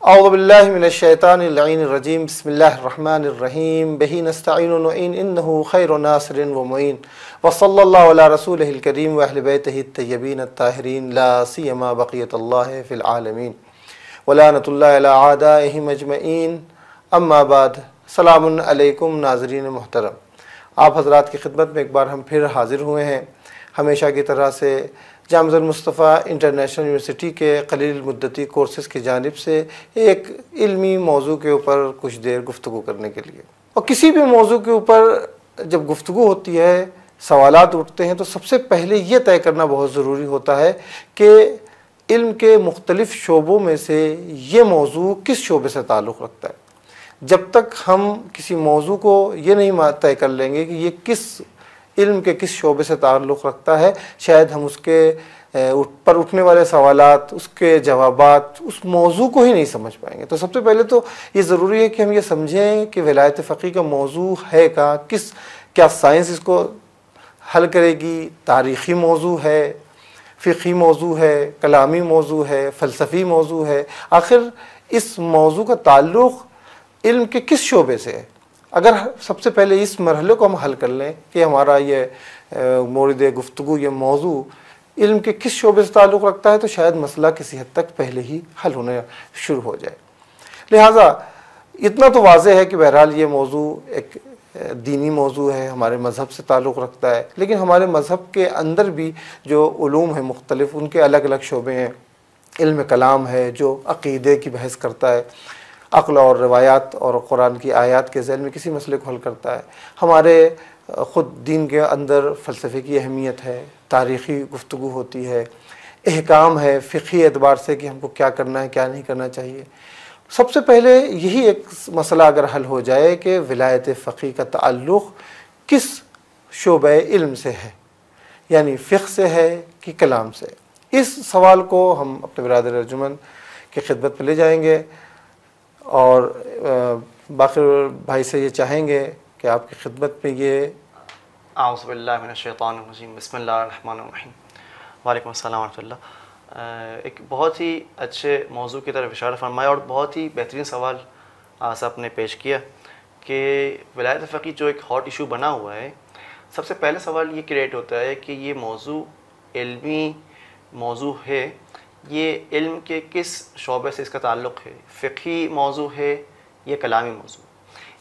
اعوذ باللہ من الشیطان اللعین الرجیم بسم اللہ الرحمن الرحیم بہ نستعین ونعین انہ خیر ناصر ومعین وصلی اللہ علی رسولہ الکریم واہل بیتہ الطیبین الطاہرین لا سیما بقیت اللہ فی العالمین ولعنۃ اللہ علی اعدائہم اجمعین اما بعد۔ السلام علیکم ناظرین محترم، آپ حضرات کی خدمت میں ایک بار ہم پھر حاضر ہوئے ہیں، ہمیشہ کی طرح سے جامعہ المصطفیٰ انٹرنیشنل یونیورسٹی کے قلیل مدتی کورسز کی جانب سے ایک علمی موضوع کے اوپر کچھ دیر گفتگو کرنے کے لیے۔ اور کسی بھی موضوع کے اوپر جب گفتگو ہوتی ہے، سوالات اٹھتے ہیں، تو سب سے پہلے یہ طے کرنا بہت ضروری ہوتا ہے کہ علم کے مختلف شعبوں میں سے یہ موضوع کس شعبے سے تعلق رکھتا ہے۔ جب تک ہم کسی موضوع کو یہ نہیں طے کر لیں گے کہ یہ کس علم کے کس شعبے سے تعلق رکھتا ہے، شاید ہم اس کے پر اٹھنے والے سوالات، اس کے جوابات، اس موضوع کو ہی نہیں سمجھ پائیں گے۔ تو سب سے پہلے تو یہ ضروری ہے کہ ہم یہ سمجھیں کہ ولایت فقیہ کا موضوع ہے کیا سائنس اس کو حل کرے گی، تاریخی موضوع ہے، فقہی موضوع ہے، کلامی موضوع ہے، فلسفی موضوع ہے، آخر اس موضوع کا تعلق علم کے کس شعبے سے ہے۔ اگر سب سے پہلے اس مرحلے کو ہم حل کر لیں کہ ہمارا یہ مورد گفتگو، یہ موضوع علم کے کس شعبے سے تعلق رکھتا ہے، تو شاید مسئلہ کسی حد تک پہلے ہی حل ہونا شروع ہو جائے۔ لہٰذا اتنا تو واضح ہے کہ بہرحال یہ موضوع ایک دینی موضوع ہے، ہمارے مذہب سے تعلق رکھتا ہے، لیکن ہمارے مذہب کے اندر بھی جو علوم ہیں مختلف، ان کے الگ الگ شعبے ہیں۔ علم کلام ہے جو عقیدے کی بحث کرتا ہے، عقل اور روایات اور قرآن کی آیات کے ذیل میں کسی مسئلے کو حل کرتا ہے۔ ہمارے خود دین کے اندر فلسفے کی اہمیت ہے، تاریخی گفتگو ہوتی ہے، احکام ہے فقہی اعتبار سے کہ ہم کو کیا کرنا ہے، کیا نہیں کرنا چاہیے۔ سب سے پہلے یہی ایک مسئلہ اگر حل ہو جائے کہ ولایت فقیہ کا تعلق کس شعبہ علم سے ہے، یعنی فقہ سے ہے کہ کلام سے، اس سوال کو ہم اپنے برادر ارجمن کی خدمت میں لے جائیں گے، اور باقی بھائی سے یہ چاہیں گے کہ آپ کی خدمت میں یہ اعوذ باللہ من الشیطان الرجیم بسم اللہ الرحمن الرحیم وعلیکم السلام ورحمۃ اللہ۔ ایک بہت ہی اچھے موضوع کی طرف اشارہ فرمایا اور بہت ہی بہترین سوال آپ نے پیش کیا کہ ولایت فقیہ جو ایک ہاٹ ایشو بنا ہوا ہے، سب سے پہلے سوال یہ کریٹ ہوتا ہے کہ یہ موضوع علمی موضوع ہے، یہ علم کے کس شعبے سے اس کا تعلق ہے، فقہی موضوع ہے یا کلامی موضوع۔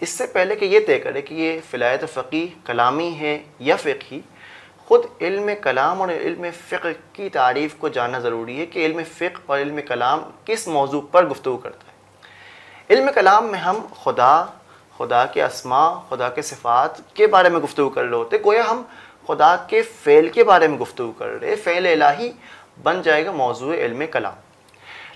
اس سے پہلے کہ یہ طے کرے کہ یہ ولایت فقیہ کلامی ہے یا فقہی، خود علم کلام اور علم فقہ کی تعریف کو جاننا ضروری ہے کہ علم فقہ اور علم کلام کس موضوع پر گفتگو کرتا ہے۔ علم کلام میں ہم خدا کے اسماء، خدا کے صفات کے بارے میں گفتگو کر رہے ہوتے، گویا ہم خدا کے فعل کے بارے میں گفتگو کر رہے، فعل الہی بن جائے گا موضوع علم کلام۔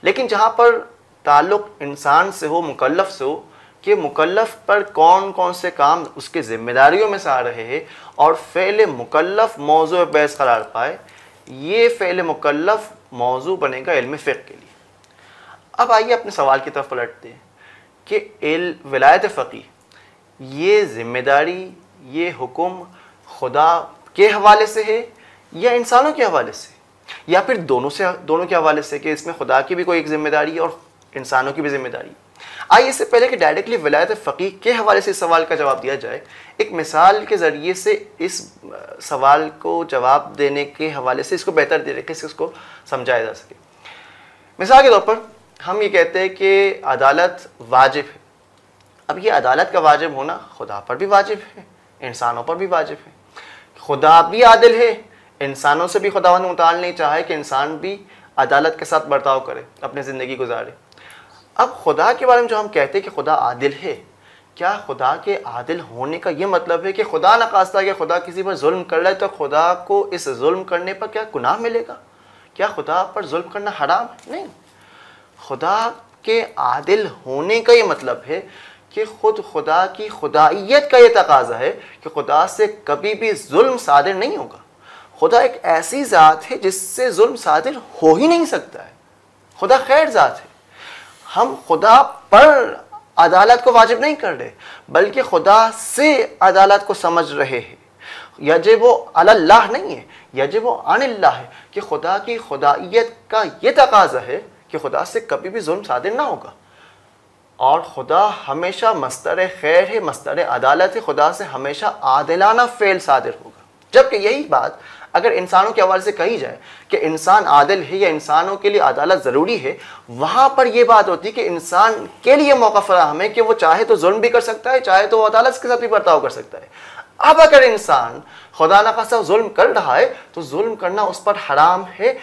لیکن جہاں پر تعلق انسان سے ہو، مکلف سے ہو، کہ مکلف پر کون کون سے کام اس کے ذمہ داریوں میں سے آ رہے ہیں اور فعل مکلف موضوع بحث قرار پائے، یہ فعل مکلف موضوع بنے گا علم فقہ کے لیے۔ اب آئیے اپنے سوال کی طرف پلٹتے ہیں کہ ولایت فقیہ یہ ذمہ داری، یہ حکم خدا کے حوالے سے ہے یا انسانوں کے حوالے سے، یا پھر دونوں کے حوالے سے کہ اس میں خدا کی بھی کوئی ایک ذمہ داری اور انسانوں کی بھی ذمہ داری۔ آئیے اس سے پہلے کہ ڈائریکٹلی ولایت فقیہ کے حوالے سے اس سوال کا جواب دیا جائے، ایک مثال کے ذریعے سے اس سوال کو جواب دینے کے حوالے سے اس کو بہتر طریقے سے اس کو سمجھایا جا سکے۔ مثال کے طور پر ہم یہ کہتے ہیں کہ عدالت واجب ہے۔ اب یہ عدالت کا واجب ہونا خدا پر بھی واجب ہے، انسانوں پر بھی واجب ہے۔ خدا بھی عادل ہے، انسانوں سے بھی خداوند متعال نہیں چاہے کہ انسان بھی عدالت کے ساتھ برتاؤ کرے، اپنی زندگی گزارے۔ اب خدا کے بارے میں جو ہم کہتے ہیں کہ خدا عادل ہے، کیا خدا کے عادل ہونے کا یہ مطلب ہے کہ خدا نخواستہ کہ خدا کسی پر ظلم کر رہا ہے تو خدا کو اس ظلم کرنے پر کیا گناہ ملے گا؟ کیا خدا پر ظلم کرنا حرام ہے؟ نہیں۔ خدا کے عادل ہونے کا یہ مطلب ہے کہ خود خدا کی خدائیت کا یہ تقاضا ہے کہ خدا سے کبھی بھی ظلم صادر نہیں ہوگا۔ خدا ایک ایسی ذات ہے جس سے ظلم صادر ہو ہی نہیں سکتا ہے، خدا خیر ذات ہے۔ ہم خدا پر عدالت کو واجب نہیں کر رہے بلکہ خدا سے عدالت کو سمجھ رہے ہیں۔ یجب علی اللہ نہیں ہے، یجب عن اللہ ہے کہ خدا کی خدائیت کا یہ تقاضا ہے کہ خدا سے کبھی بھی ظلم صادر نہ ہوگا۔ اور خدا ہمیشہ مصدر خیر ہے، مصدر عدالت ہے، خدا سے ہمیشہ عادلانہ فعل صادر ہوگا. جبکہ یہی بات اگر انسانوں کے حوالے سے کہی جائے کہ انسان عادل ہے یا انسانوں کے لیے عدالت ضروری ہے، وہاں پر یہ بات ہوتی ہے کہ انسان کے لیے موقع فراہم ہے کہ وہ چاہے تو ظلم بھی کر سکتا ہے، چاہے تو وہ عدالت کے ساتھ بھی برتاؤ کر سکتا ہے. اب اگر انسان خدا نخواستہ ظلم کر رہا ہے تو ظلم کرنا اس پر حرام ہے.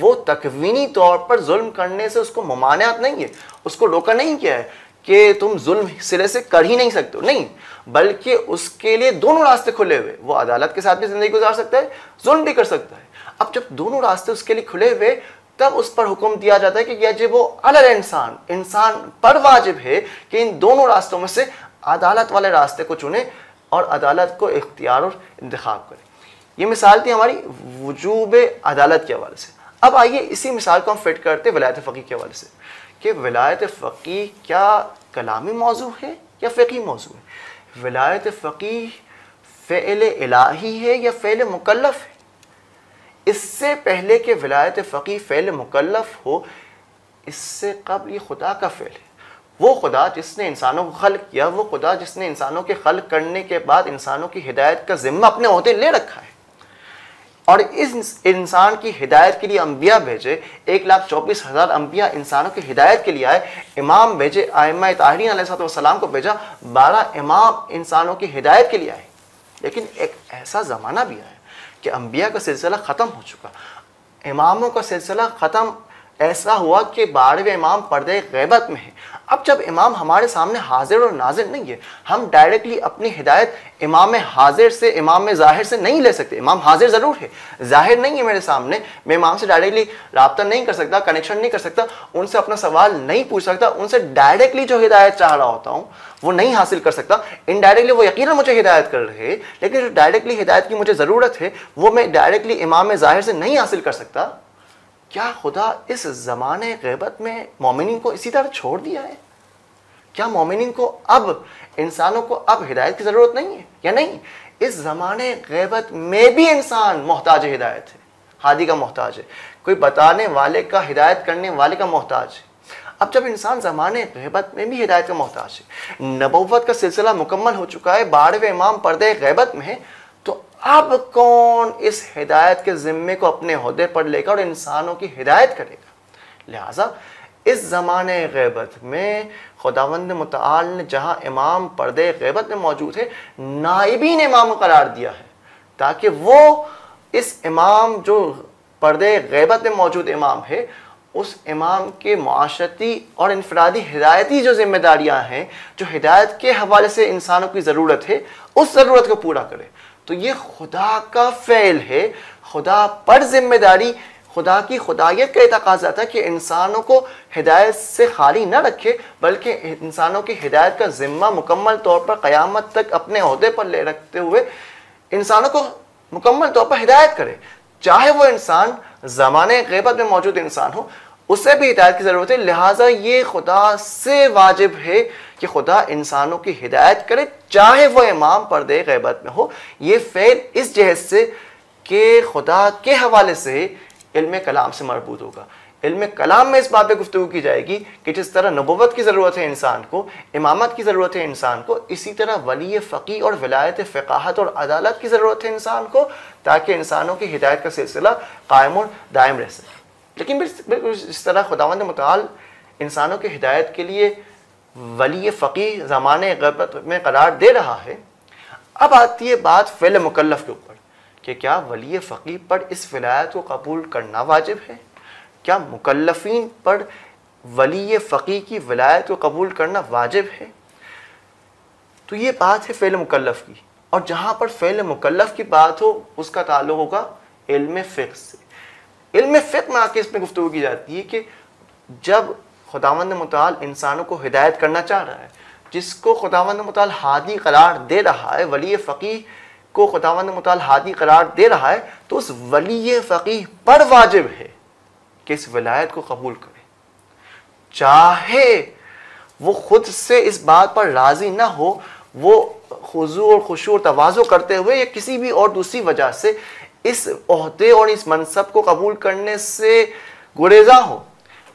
وہ تکوینی طور پر ظلم کرنے سے اس کو ممانعت نہیں ہے، اس کو روکا نہیں کیا ہے کہ تم ظلم سرے سے کر ہی نہیں سکتے ہو، نہیں، بلکہ اس کے لیے دونوں راستے کھلے ہوئے. وہ عدالت کے ساتھ بھی زندگی گزار سکتا ہے، ظلم بھی کر سکتا ہے. اب جب دونوں راستے اس کے لیے کھلے ہوئے تب اس پر حکم دیا جاتا ہے کہ یجب علی الانسان، انسان پر واجب ہے کہ ان دونوں راستوں میں سے عدالت والے راستے کو چنے اور عدالت کو اختیار اور انتخاب کرے. یہ مثال تھی ہماری وجوب عدالت کے حوالے سے. اب آئیے اسی مثال کو ہم فٹ کرتے ولایت فقیہ کے حوالے سے کہ ولایت فقیہ کیا کلامی موضوع ہے یا فقہی موضوع ہے؟ ولایت فقیہ فعل الہی ہے یا فعل مکلف ہے؟ اس سے پہلے کہ ولایت فقیہ فعل مکلف ہو، اس سے قبل یہ خدا کا فعل ہے. وہ خدا جس نے انسانوں کو خلق کیا، وہ خدا جس نے انسانوں کے خلق کرنے کے بعد انسانوں کی ہدایت کا ذمہ اپنے عہدے لے رکھا ہے اور اس انسان کی ہدایت کے لیے انبیاء بھیجے. 1,24,000 انبیاء انسانوں کی ہدایت کے لیے آئے. امام بھیجے، ائمہ طاہرین علیہ السلام کو بھیجا. 12 امام انسانوں کی ہدایت کے لیے آئے. لیکن ایک ایسا زمانہ بھی آیا کہ انبیاء کا سلسلہ ختم ہو چکا، اماموں کا سلسلہ ختم ایسا ہوا کہ 12ویں امام پردے غیبت میں ہے. اب جب امام ہمارے سامنے حاضر اور ناظر نہیں ہے، ہم ڈائریکٹلی اپنی ہدایت امام حاضر سے، امام ظاہر سے نہیں لے سکتے. امام حاضر ضرور ہے، ظاہر نہیں ہے میرے سامنے. میں امام سے ڈائریکٹلی رابطہ نہیں کر سکتا، کنیکشن نہیں کر سکتا، ان سے اپنا سوال نہیں پوچھ سکتا، ان سے ڈائریکٹلی جو ہدایت چاہ رہا ہوتا ہوں وہ نہیں حاصل کر سکتا. انڈائریکٹلی وہ یقیناً مجھے ہدایت کر رہے ہیں، لیکن جو ڈائریکٹلی ہدایت کی مجھے ضرورت ہے وہ میں ڈائریکٹلی امام ظاہر سے نہیں حاصل کر سکتا. کیا خدا اس زمانے غیبت میں مومنین کو اسی طرح چھوڑ دیا ہے؟ کیا مومنین کو اب، انسانوں کو اب ہدایت کی ضرورت نہیں ہے یا نہیں؟ اس زمانے غیبت میں بھی انسان محتاج ہدایت ہے، ہادی کا محتاج ہے، کوئی بتانے والے کا، ہدایت کرنے والے کا محتاج ہے. اب جب انسان زمانے غیبت میں بھی ہدایت کا محتاج ہے، نبوت کا سلسلہ مکمل ہو چکا ہے، 12ویں امام پردے غیبت میں ہے، تو اب کون اس ہدایت کے ذمے کو اپنے عہدے پر لے گا اور انسانوں کی ہدایت کرے گا؟ لہٰذا اس زمانے غیبت میں خداوند متعال نے جہاں امام پردے غیبت میں موجود ہے، نائبین امام قرار دیا ہے تاکہ وہ اس امام جو پردے غیبت میں موجود امام ہے، اس امام کے معاشرتی اور انفرادی ہدایتی جو ذمہ داریاں ہیں، جو ہدایت کے حوالے سے انسانوں کی ضرورت ہے، اس ضرورت کو پورا کرے. تو یہ خدا کا فعل ہے، خدا پر ذمہ داری، خدا کی خدائیت کا تقاضا تھا کہ انسانوں کو ہدایت سے خالی نہ رکھے، بلکہ انسانوں کی ہدایت کا ذمہ مکمل طور پر قیامت تک اپنے عہدے پر لے رکھتے ہوئے انسانوں کو مکمل طور پر ہدایت کرے. چاہے وہ انسان زمانے غیبت میں موجود انسان ہو، اسے بھی ہدایت کی ضرورت ہے. لہٰذا یہ خدا سے واجب ہے کہ خدا انسانوں کی ہدایت کرے، چاہے وہ امام پردے غیبت میں ہو. یہ فعل اس جہت سے کہ خدا کے حوالے سے علم کلام سے مربوط ہوگا. علم کلام میں اس بات پہ گفتگو کی جائے گی کہ جس طرح نبوت کی ضرورت ہے انسان کو، امامت کی ضرورت ہے انسان کو، اسی طرح ولی فقیہ اور ولایت فقاہت اور عدالت کی ضرورت ہے انسان کو، تاکہ انسانوں کی ہدایت کا سلسلہ قائم اور دائم رہ سکے. لیکن بالکل جس طرح خداوند متعال انسانوں کی ہدایت کے لیے ولی فقیہ زمانے غیبت میں قرار دے رہا ہے، اب آتی ہے بات فعل مکلف کے اوپر کہ کیا ولی فقیہ پر اس ولایت کو قبول کرنا واجب ہے؟ کیا مکلفین پر ولی فقیہ کی ولایت کو قبول کرنا واجب ہے؟ تو یہ بات ہے فعل مکلف کی، اور جہاں پر فعل مکلف کی بات ہو اس کا تعلق ہوگا علم فقہ سے. علم فقہ میں آ کے اس میں گفتگو کی جاتی ہے کہ جب خداوند متعال انسانوں کو ہدایت کرنا چاہ رہا ہے، جس کو خداوند متعال ہادی قرار دے رہا ہے، ولی فقیہ کو خداوند متعال ہادی قرار دے رہا ہے، تو اس ولی فقیہ پر واجب ہے کہ اس ولایت کو قبول کرے، چاہے وہ خود سے اس بات پر راضی نہ ہو، وہ خضوع اور خشوع اور تواضع کرتے ہوئے یا کسی بھی اور دوسری وجہ سے اس عہدے اور اس منصب کو قبول کرنے سے گریزاں ہو.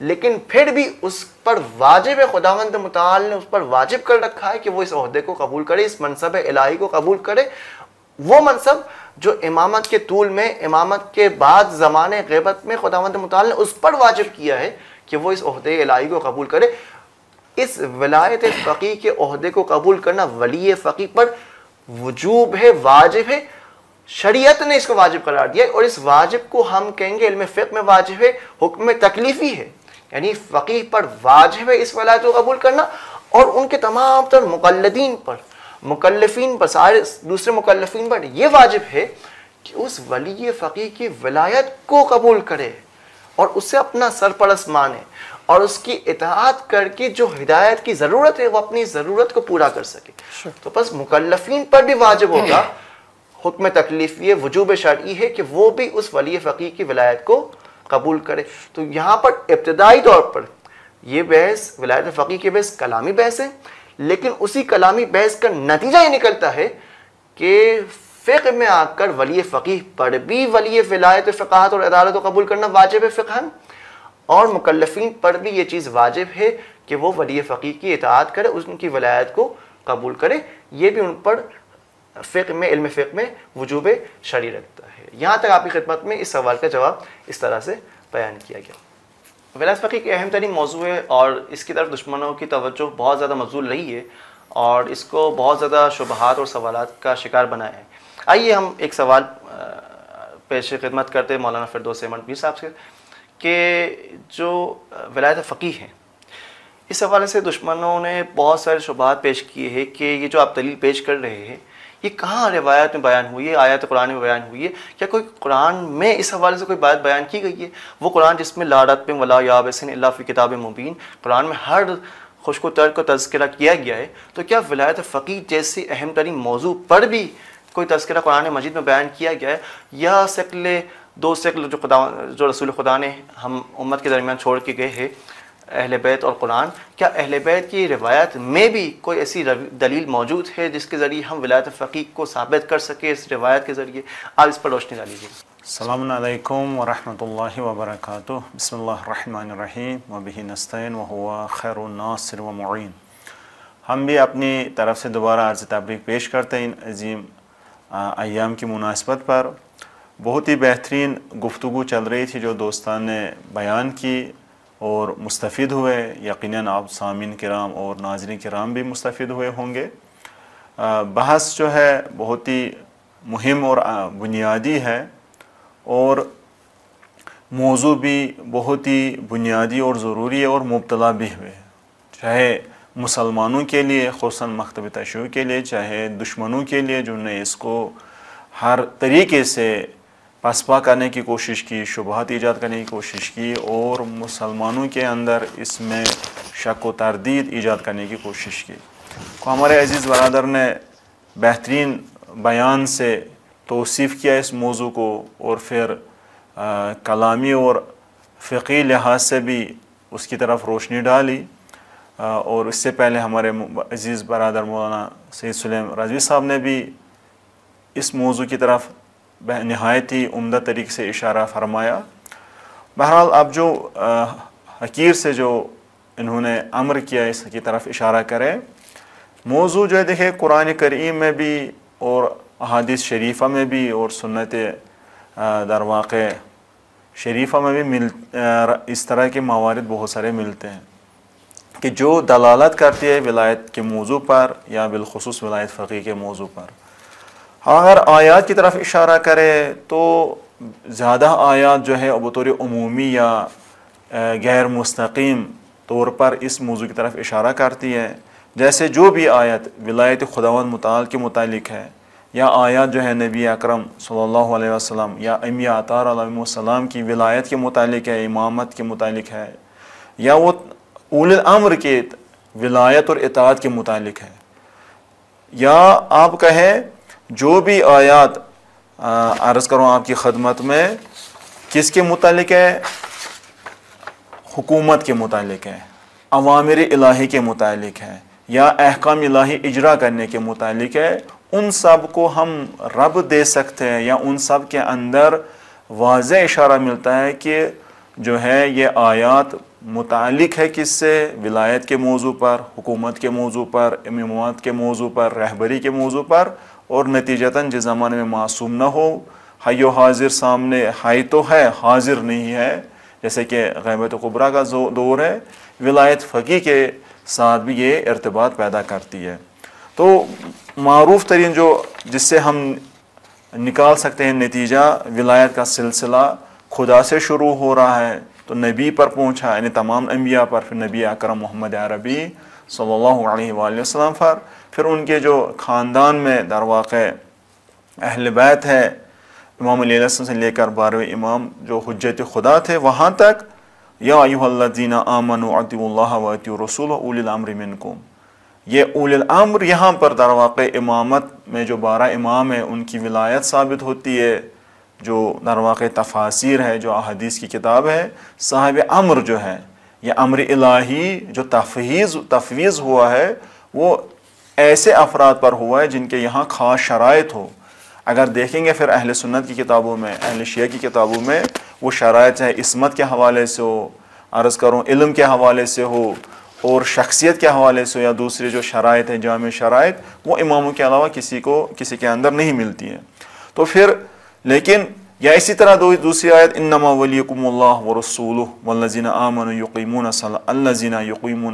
لیکن پھر بھی اس پر واجب ہے، خداوند متعال نے اس پر واجب کر رکھا ہے کہ وہ اس عہدے کو قبول کرے، اس منصب الہی کو قبول کرے، وہ منصب جو امامت کے طول میں، امامت کے بعد زمانے غیبت میں خداوند متعال نے اس پر واجب کیا ہے کہ وہ اس عہدے الہی کو قبول کرے۔ اس ولایت فقیہ کے عہدے کو قبول کرنا ولی فقیہ پر وجوب ہے، واجب ہے، شریعت نے اس کو واجب قرار دیا ہے، اور اس واجب کو ہم کہیں گے علم فقہ میں واجب ہے، حکم میں تکلیفی ہے، یعنی فقیہ پر واجب ہے اس ولایت کو قبول کرنا، اور ان کے تمام تر مقلدین پر، مکلفین پر، سارے دوسرے مکلفین پر یہ واجب ہے کہ اس ولی فقیہ کی ولایت کو قبول کرے اور اسے اپنا سرپرست مانے، اور اس کی اطاعت کر کے جو ہدایت کی ضرورت ہے وہ اپنی ضرورت کو پورا کر سکے۔ تو بس مکلفین پر بھی واجب ہوگا، حکم تکلیفی ہے، وجوب شرعی ہے کہ وہ بھی اس ولی فقیہ کی ولایت کو قبول کرے۔ تو یہاں پر ابتدائی طور پر یہ بحث ولایت فقیہ کی بحث کلامی بحث ہے، لیکن اسی کلامی بحث کا نتیجہ یہ نکلتا ہے کہ فقہ میں آ کر ولی فقیہ پر بھی ولی ولایت فقاہت اور عدالت کو قبول کرنا واجب ہے فقہاً، اور مکلفین پر بھی یہ چیز واجب ہے کہ وہ ولی فقیہ کی اطاعت کرے، ان کی ولایت کو قبول کرے، یہ بھی ان پر فقہ میں، علم فقہ میں وجوب شرعی رکھتا ہے۔ یہاں تک آپ کی خدمت میں اس سوال کا جواب اس طرح سے بیان کیا گیا۔ ولایت فقیہ کی اہم ترین موضوع ہے، اور اس کی طرف دشمنوں کی توجہ بہت زیادہ مبذول رہی ہے، اور اس کو بہت زیادہ شبہات اور سوالات کا شکار بنایا ہے۔ آئیے ہم ایک سوال پیش خدمت کرتے ہیں مولانا فردوس احمد پیر صاحب سے، کہ جو ولایت فقیہ ہے اس حوالے سے دشمنوں نے بہت سارے شبہات پیش کیے ہیں کہ یہ جو آپ دلیل پیش کر رہے ہیں یہ کہاں روایت میں بیان ہوئی ہے، آیات قرآن میں بیان ہوئی ہے، کیا کوئی قرآن میں اس حوالے سے کوئی بات بیان کی گئی ہے؟ وہ قرآن جس میں لا رطب ولا یابس الا فی کتاب مبین، قرآن میں ہر خشک و تر کو تذکرہ کیا گیا ہے، تو کیا ولایت فقیہ جیسی اہم ترین موضوع پر بھی کوئی تذکرہ قرآن مجید میں بیان کیا گیا ہے، یا دو شکل جو رسول خدا نے ہم امت کے درمیان چھوڑ کے گئے ہیں، اہل بیت اور قرآن، کیا اہل بیت کی روایت میں بھی کوئی ایسی دلیل موجود ہے جس کے ذریعے ہم ولایت فقیہ کو ثابت کر سکے اس روایت کے ذریعے؟ آپ اس پر روشنی ڈالیجیے۔ السلام علیکم ورحمۃ اللہ وبرکاتہ۔ بسم اللہ الرحمن الرحیم وبہ نستعین وہو خیر الناصر ومعین۔ ہم بھی اپنی طرف سے دوبارہ عرض تبریک پیش کرتے ہیں ان عظیم ایام کی مناسبت پر۔ بہت ہی بہترین گفتگو چل رہی تھی جو دوستان نے بیان کی، اور مستفید ہوئے، یقیناً آپ سامعین کرام اور ناظرین کرام بھی مستفید ہوئے ہوں گے۔ بحث جو ہے بہت ہی مہم اور بنیادی ہے، اور موضوع بھی بہت ہی بنیادی اور ضروری ہے، اور مبتلا بھی ہوئے، چاہے مسلمانوں کے لیے خصوصاً مکتب تشیع کے لیے، چاہے دشمنوں کے لیے جنہوں نے اس کو ہر طریقے سے پسپا کرنے کی کوشش کی، شبہات ایجاد کرنے کی کوشش کی، اور مسلمانوں کے اندر اس میں شک و تردید ایجاد کرنے کی کوشش کی۔ تو ہمارے عزیز برادر نے بہترین بیان سے توصیف کیا اس موضوع کو، اور پھر کلامی اور فقہی لحاظ سے بھی اس کی طرف روشنی ڈالی۔ اور اس سے پہلے ہمارے عزیز برادر مولانا سید سلیم رضوی صاحب نے بھی اس موضوع کی طرف نہایت ہی عمدہ طریقے سے اشارہ فرمایا۔ بہرحال اب جو حقیر سے جو انہوں نے امر کیا اس کی طرف اشارہ کرے، موضوع جو ہے دیکھیں قرآن کریم میں بھی اور احادیث شریفہ میں بھی اور سنت در واقع شریفہ میں بھی اس طرح کے موارد بہت سارے ملتے ہیں کہ جو دلالت کرتی ہے ولایت کے موضوع پر، یا بالخصوص ولایت فقیہ کے موضوع پر۔ اگر آیات کی طرف اشارہ کرے تو زیادہ آیات جو ہے بطور عمومی یا غیر مستقیم طور پر اس موضوع کی طرف اشارہ کرتی ہے، جیسے جو بھی آیت ولایت خداوند متعال کے متعلق ہے، یا آیات جو ہے نبی اکرم صلی اللہ علیہ وسلم یا انبیاء اطہار علیہ السلام کی ولایت کے متعلق ہے، امامت کے متعلق ہے، یا وہ اولی الامر کے ولایت اور اطاعت کے متعلق ہے، یا آپ کہیں جو بھی آیات عرض کروں آپ کی خدمت میں کس کے متعلق ہے، حکومت کے متعلق ہے، اوامر الہی کے متعلق ہے، یا احکام الہی اجرا کرنے کے متعلق ہے، ان سب کو ہم رب دے سکتے ہیں، یا ان سب کے اندر واضح اشارہ ملتا ہے کہ جو ہے یہ آیات متعلق ہے کس سے؟ ولایت کے موضوع پر، حکومت کے موضوع پر، امامات کے موضوع پر، رہبری کے موضوع پر، اور نتیجتاً جس زمانے میں معصوم نہ ہو، حی و حاضر سامنے حی تو ہے حاضر نہیں ہے، جیسے کہ غیبت کبریٰ کا دور ہے، ولایت فقیہ کے ساتھ بھی یہ ارتباط پیدا کرتی ہے۔ تو معروف ترین جس سے ہم نکال سکتے ہیں نتیجہ، ولایت کا سلسلہ خدا سے شروع ہو رہا ہے تو نبی پر پہنچا، یعنی تمام انبیاء پر، پھر نبی اکرم محمد عربی صلی اللہ علیہ وآلہ وسلم پر، پھر ان کے جو خاندان میں در واقع اہل بیت ہے، امام علیہ السلام سے لے کر 12ویں امام جو حجت خدا تھے وہاں تک، یا ایھا الذین آمنوا اطیعوا اللہ واطیعوا الرسول اولی الامر منکم، یہ اولی الامر یہاں پر در واقع امامت میں جو 12 امام ہیں ان کی ولایت ثابت ہوتی ہے، جو در واقع تفاسیر ہے، جو احادیث کی کتاب ہے، صاحب امر جو ہے، یہ امر الہی جو تفویض ہوا ہے وہ ایسے افراد پر ہوا ہے جن کے یہاں خاص شرائط ہو۔ اگر دیکھیں گے پھر اہل سنت کی کتابوں میں، اہل شیعہ کی کتابوں میں، وہ شرائط چاہے عصمت کے حوالے سے ہو، عرض کروں علم کے حوالے سے ہو، اور شخصیت کے حوالے سے، یا دوسری جو شرائط ہیں جامع شرائط، وہ اماموں کے علاوہ کسی کے اندر نہیں ملتی ہیں۔ تو پھر لیکن یا اسی طرح دوسری آیت، انما ولیکم اللہ ورسولہ والذین آمنوا یقیمون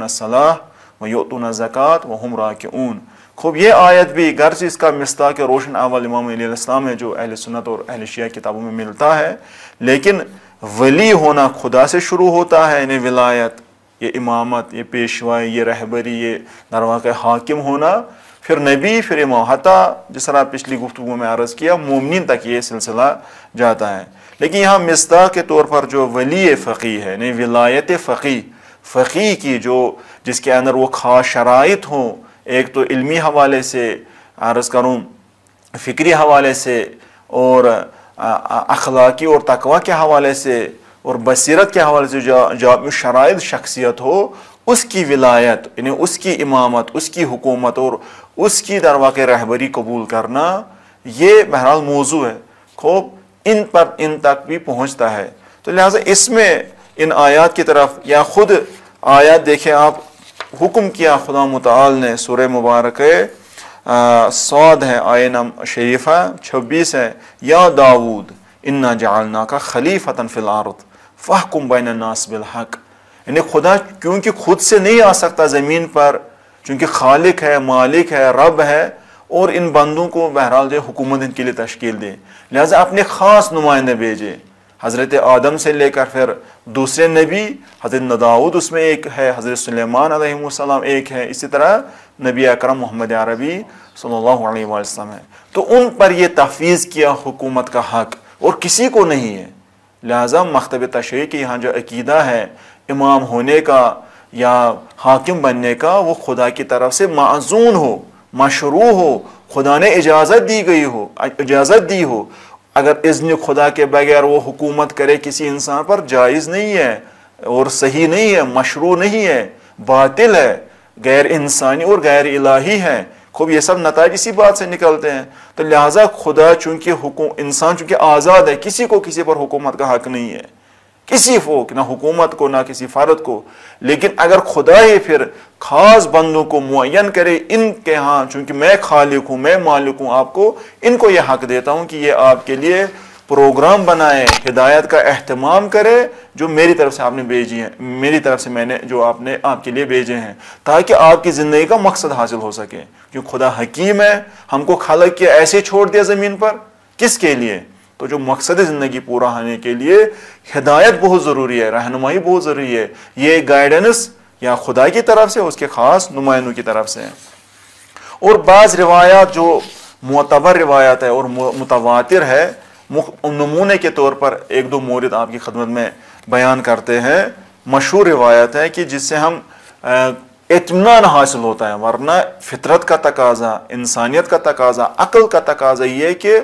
الصلاۃ ویؤتون الزکاۃ وہم راکعون۔ خوب یہ آیت بھی گرچہ اس کا مصداق روشن اول امام علیہ السلام ہے جو اہل سنت اور اہل شیعہ کتابوں میں ملتا ہے، لیکن ولی ہونا خدا سے شروع ہوتا ہے، یعنی ولایت، یہ امامت، یہ پیشوائی، یہ رہبری، یہ در واقع حاکم ہونا، پھر نبی، پھر امام، حتیٰ جس طرح پچھلی گفتگو میں عرض کیا مومنین تک یہ سلسلہ جاتا ہے۔ لیکن یہاں مصداق کے طور پر جو ولی فقیہ ہے، یعنی ولایت فقیہ کی جس کے اندر وہ خاص شرائط ہوں، ایک تو علمی حوالے سے، عرض کروں فکری حوالے سے، اور اخلاقی اور تقوی کے حوالے سے، اور بصیرت کے حوالے سے جو شرائط شخصیت ہو، اس کی ولایت، یعنی اس کی امامت، اس کی حکومت اور اس کی در واقع رہبری قبول کرنا، یہ بہرحال موضوع ہے، خوب ان تک بھی پہنچتا ہے۔ تو لہٰذا اس میں ان آیات کی طرف، یا خود آیات دیکھیں آپ، حکم کیا خدا متعال نے، سورہ مبارکہ صاد ہے، آیہ شریفہ 26 ہے، یا داود انا جعلناک خلیفۃ فی الارض فاحکم بین الناس بالحق، یعنی خدا کیونکہ خود سے نہیں آ سکتا زمین پر، چونکہ خالق ہے، مالک ہے، رب ہے، اور ان بندوں کو بہرحال جو حکومت ان کے لیے تشکیل دے، لہذا اپنے خاص نمائندے بھیجے، حضرت آدم سے لے کر پھر دوسرے نبی، حضرت داؤد اس میں ایک ہے، حضرت سلیمان علیہ السلام ایک ہے، اسی طرح نبی اکرم محمد عربی صلی اللہ علیہ وسلم ہے۔ تو ان پر یہ تفویض کیا حکومت کا حق، اور کسی کو نہیں ہے، لہذا مکتب تشریع کے یہاں جو عقیدہ ہے امام ہونے کا یا حاکم بننے کا، وہ خدا کی طرف سے معزون ہو، مشروع ہو، خدا نے اجازت دی ہو، اگر اذن خدا کے بغیر وہ حکومت کرے کسی انسان پر، جائز نہیں ہے اور صحیح نہیں ہے، مشروع نہیں ہے، باطل ہے، غیر انسانی اور غیر الہی ہے۔ خوب یہ سب نتائج اسی بات سے نکلتے ہیں۔ تو لہٰذا خدا انسان چونکہ آزاد ہے، کسی کو کسی پر حکومت کا حق نہیں ہے، کسی فوق، نہ حکومت کو، نہ کسی فرد کو، لیکن اگر خدا ہی پھر خاص بندوں کو معین کرے، ان کے ہاں چونکہ میں خالق ہوں، میں مالک ہوں، آپ کو ان کو یہ حق دیتا ہوں کہ یہ آپ کے لیے پروگرام بنائے، ہدایت کا اہتمام کرے، جو میری طرف سے آپ نے بھیجی ہیں، میری طرف سے میں نے جو آپ کے لیے بھیجے ہیں، تاکہ آپ کی زندگی کا مقصد حاصل ہو سکے، کیونکہ خدا حکیم ہے، ہم کو خلق کیا، ایسے چھوڑ دیا زمین پر، کس کے لیے؟ تو جو مقصد زندگی پورا ہونے کے لیے ہدایت بہت ضروری ہے، رہنمائی بہت ضروری ہے، یہ گائیڈنس یا خدا کی طرف سے، اس کے خاص نمائندوں کی طرف سے۔ اور بعض روایات جو معتبر روایات ہے اور متواتر ہے، نمونے کے طور پر ایک دو مورد آپ کی خدمت میں بیان کرتے ہیں۔ مشہور روایت ہے کہ جس سے ہم اطمینان حاصل ہوتا ہے، ورنہ فطرت کا تقاضا، انسانیت کا تقاضا، عقل کا تقاضا یہ کہ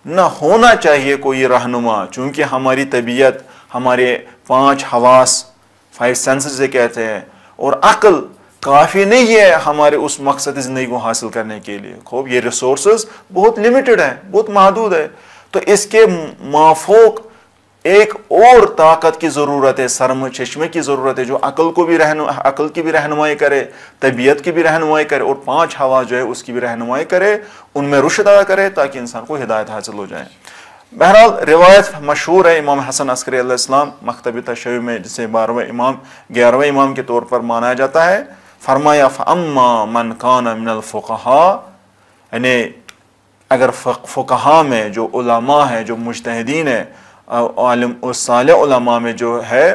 نہ ہونا چاہیے کوئی رہنما، چونکہ ہماری طبیعت، ہمارے 5 حواس، 5 سینسز سے کہتے ہیں، اور عقل کافی نہیں ہے ہمارے اس مقصد زندگی کو حاصل کرنے کے لیے۔ خوب یہ ریسورسز بہت لمیٹڈ ہیں، بہت محدود ہے، تو اس کے مافوق ایک اور طاقت کی ضرورت ہے، سرم چشمے کی ضرورت ہے، جو عقل کی بھی رہنمائی کرے، طبیعت کی بھی رہنمائی کرے، اور 5 حواس جو ہے اس کی بھی رہنمائی کرے، ان میں رشد ادا کرے تاکہ انسان کو ہدایت حاصل ہو جائے۔ بہرحال روایت مشہور ہے امام حسن عسکری علیہ السلام مکتب تشیع میں، جسے 11ویں امام کے طور پر مانا جاتا ہے، فرمایا فَأَمَّا مَنْ كَانَ مِنَ الْفُقَهَا، یعنی اگر فقہا میں جو علماء ہیں، جو مجتہدین ہیں، عالم اور صالح علماء میں جو ہے،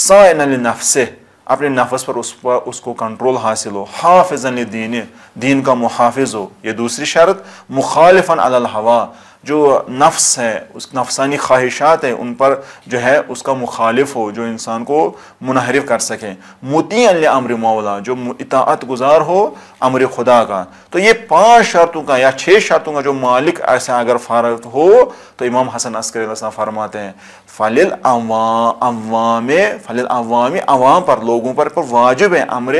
صائن لنفسہ، اپنے نفس پر اس کو کنٹرول حاصل ہو، حافظا لدین، دین کا محافظ ہو، یہ دوسری شرط، مخالفا علی الہوا، جو نفس ہے، اس نفسانی خواہشات ہیں ان پر جو ہے اس کا مخالف ہو، جو انسان کو منحرف کر سکے، مطیعا لامر مولا، جو اطاعت گزار ہو امر خدا کا۔ تو یہ 5 شرطوں کا یا 6 شرطوں کا جو مالک ایسا اگر فارغ ہو تو امام حسن عسکری علیہ السلام فرماتے ہیں فللعوام، عوام پر، لوگوں پر واجب ہے، امر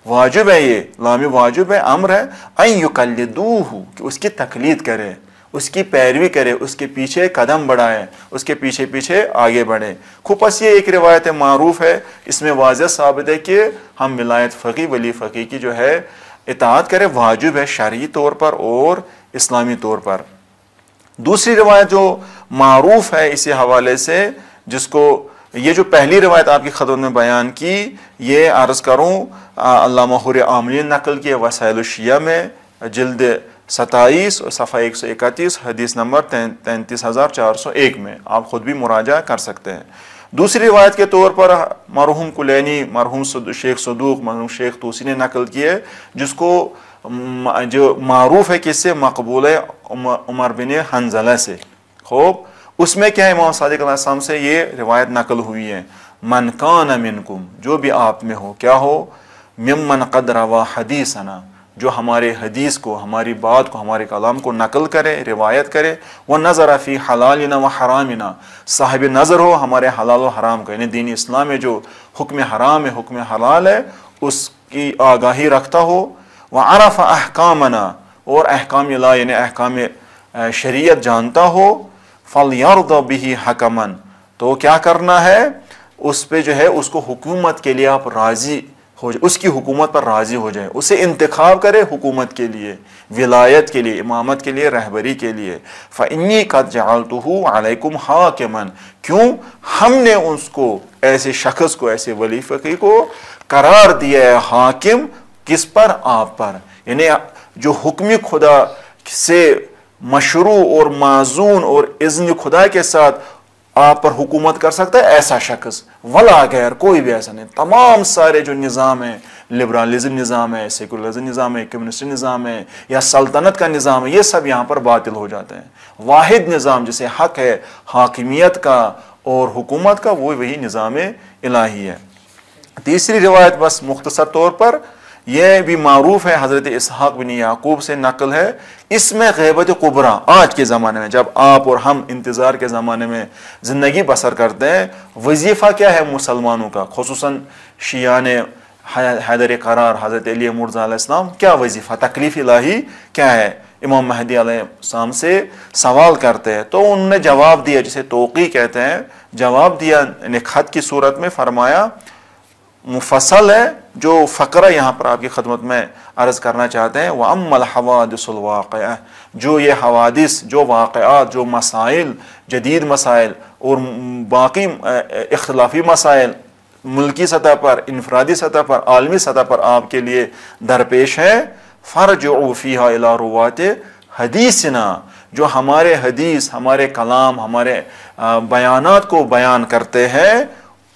واجب ہے، یہ لامی واجب ہے، امر ہے، ان یقلدوہ، کہ اس کی تقلید کرے، اس کی پیروی کرے، اس کے پیچھے قدم بڑھائے، اس کے پیچھے پیچھے آگے بڑھے۔ خوب پس یہ ایک روایت معروف ہے، اس میں واضح ثابت ہے کہ ہم ولایت فقیہ، ولی فقیہ کی جو ہے اطاعت کرے، واجب ہے شرعی طور پر اور اسلامی طور پر۔ دوسری روایت جو معروف ہے اسی حوالے سے، جس کو یہ جو پہلی روایت آپ کی خدمت میں بیان کی، یہ عرض کروں علامہ حر عاملی نے نقل کی وسائل الشیعہ میں، جلد 27 اور صفحہ 131، حدیث نمبر 33401 میں، آپ خود بھی مراجعہ کر سکتے ہیں۔ دوسری روایت کے طور پر مرحوم کلینی، مرحوم شیخ صدوق، مرحوم شیخ طوسی نے نقل کی ہے، جس کو جو معروف ہے کس سے، مقبول ہے عمر بن حنظلہ سے۔ خوب اس میں کیا ہے، امام صادق علیہ السلام سے یہ روایت نقل ہوئی ہے، من کان منکم، جو بھی آپ میں ہو، کیا ہو، ممن قد روا حدیثنا، جو ہمارے حدیث کو، ہماری بات کو، ہمارے کلام کو نقل کرے، روایت کرے، وَنَظَرَ فِي حَلَالِنَا وَحَرَامِنَا، صاحب نظر ہو ہمارے حلال و حرام کا، یعنی دین اسلام میں جو حکم حرام ہے، حکم حلال ہے، اس کی آگاہی رکھتا ہو، وَعَرَفَ أَحْكَامَنَا، اور احکام الہ یعنی احکام شریعت جانتا ہو، فَلْيَرْضَ بِهِ حَكَمًا، تو کیا کرنا ہے، اس پہ جو ہے اس کو حکومت کے لیے آپ راضی ہو جائے، اس کی حکومت پر راضی ہو جائے، اسے انتخاب کرے حکومت کے لیے، ولایت کے لیے، امامت کے لیے، رہبری کے لیے۔ فَإِنِّي قَدْ جَعَلْتُهُ عَلَيْكُمْ حَاكِمًا، کیوں، ہم نے اس کو، ایسے شخص کو، ایسے ولی فقیہ کو قرار دیا ہے حاکم، کس پر، آپ پر، یعنی جو حکم خدا سے مشروع اور معزون اور اذن خدا کے ساتھ آپ پر حکومت کر سکتا ہے ایسا شخص، ولا غیر، کوئی بھی ایسا نہیں۔ تمام سارے جو نظام ہیں، لبرالزم نظام ہے، سیکولرزم نظام ہے، کمیونسٹ نظام ہے، یا سلطنت کا نظام ہے، یہ سب یہاں پر باطل ہو جاتے ہیں۔ واحد نظام جسے حق ہے حاکمیت کا اور حکومت کا، وہ وہی نظام الہی ہے۔ تیسری روایت بس مختصر طور پر، یہ بھی معروف ہے، حضرت اسحاق بن یعقوب سے نقل ہے، اس میں غیبت کبریٰ، آج کے زمانے میں جب آپ اور ہم انتظار کے زمانے میں زندگی بسر کرتے ہیں، وظیفہ کیا ہے مسلمانوں کا، خصوصاً شیعان حیدر قرار حضرت علی مرزا علیہ السلام، کیا وظیفہ، تکلیف الہی کیا ہے، امام مہدی علیہ السلام سے سوال کرتے ہیں، تو انہوں نے جواب دیا، جسے توقی کہتے ہیں، جواب دیا، یعنی خط کی صورت میں، فرمایا مفصل ہے، جو فقرہ یہاں پر آپ کی خدمت میں عرض کرنا چاہتے ہیں، وَأَمَّا الْحَوَادِثُ الْوَاقِعَةُ، جو یہ حوادث، جو واقعات، جو مسائل، جدید مسائل اور باقی اختلافی مسائل ملکی سطح پر، انفرادی سطح پر، عالمی سطح پر آپ کے لیے درپیش ہیں، فَارْجِعُوا فِيهَا إِلَىٰ رُوَاةِ حَدِيثِنَا، جو ہمارے حدیث، ہمارے کلام، ہمارے بیانات کو بیان کرتے ہیں،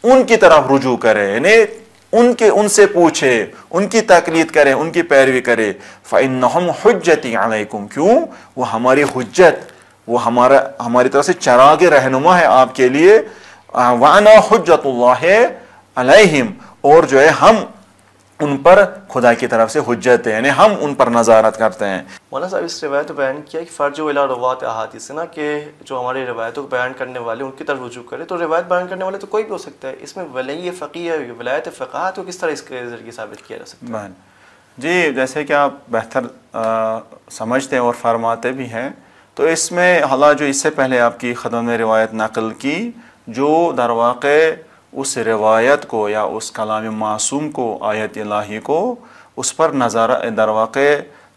ان کی طرف رجوع کرے، یعنی ان سے پوچھے، ان کی تقلید کرے، ان کی پیروی کرے۔ فَإِنَّهُمْ حُجَّتِي عَلَيْكُمْ، کیوں، وہ ہماری حجت، وہ ہماری طرف سے چراغ رہنما ہے آپ کے لیے، وَأَنَا حُجَّةُ اللَّهِ عَلَيْهِمْ، اور جو ہے ہم ان پر خدا کی طرف سے حجت ہے، یعنی ہم ان پر نظارت کرتے ہیں۔ مولانا صاحب اس روایت میں بیان کیا کہ فرجو الی روات احادیث، نا کہ جو ہماری روایتوں کو بیان کرنے والے ان کی طرف رجوع کرے، تو روایت بیان کرنے والے تو کوئی بھی ہو سکتا ہے، اس میں ولی فقیہ ہے، ولایت فقہ تو کس طرح اس کے ذریعے ثابت کیا جا سکتا ہے؟ جی، جیسے کہ آپ بہتر سمجھتے ہیں اور فرماتے بھی ہیں، تو اس میں حالانکہ جو اس سے پہلے آپ کی خدمت میں روایت نقل کی، جو در واقع اس روایت کو یا اس کلام معصوم کو، آیت الہی کو، اس پر نظر در واقع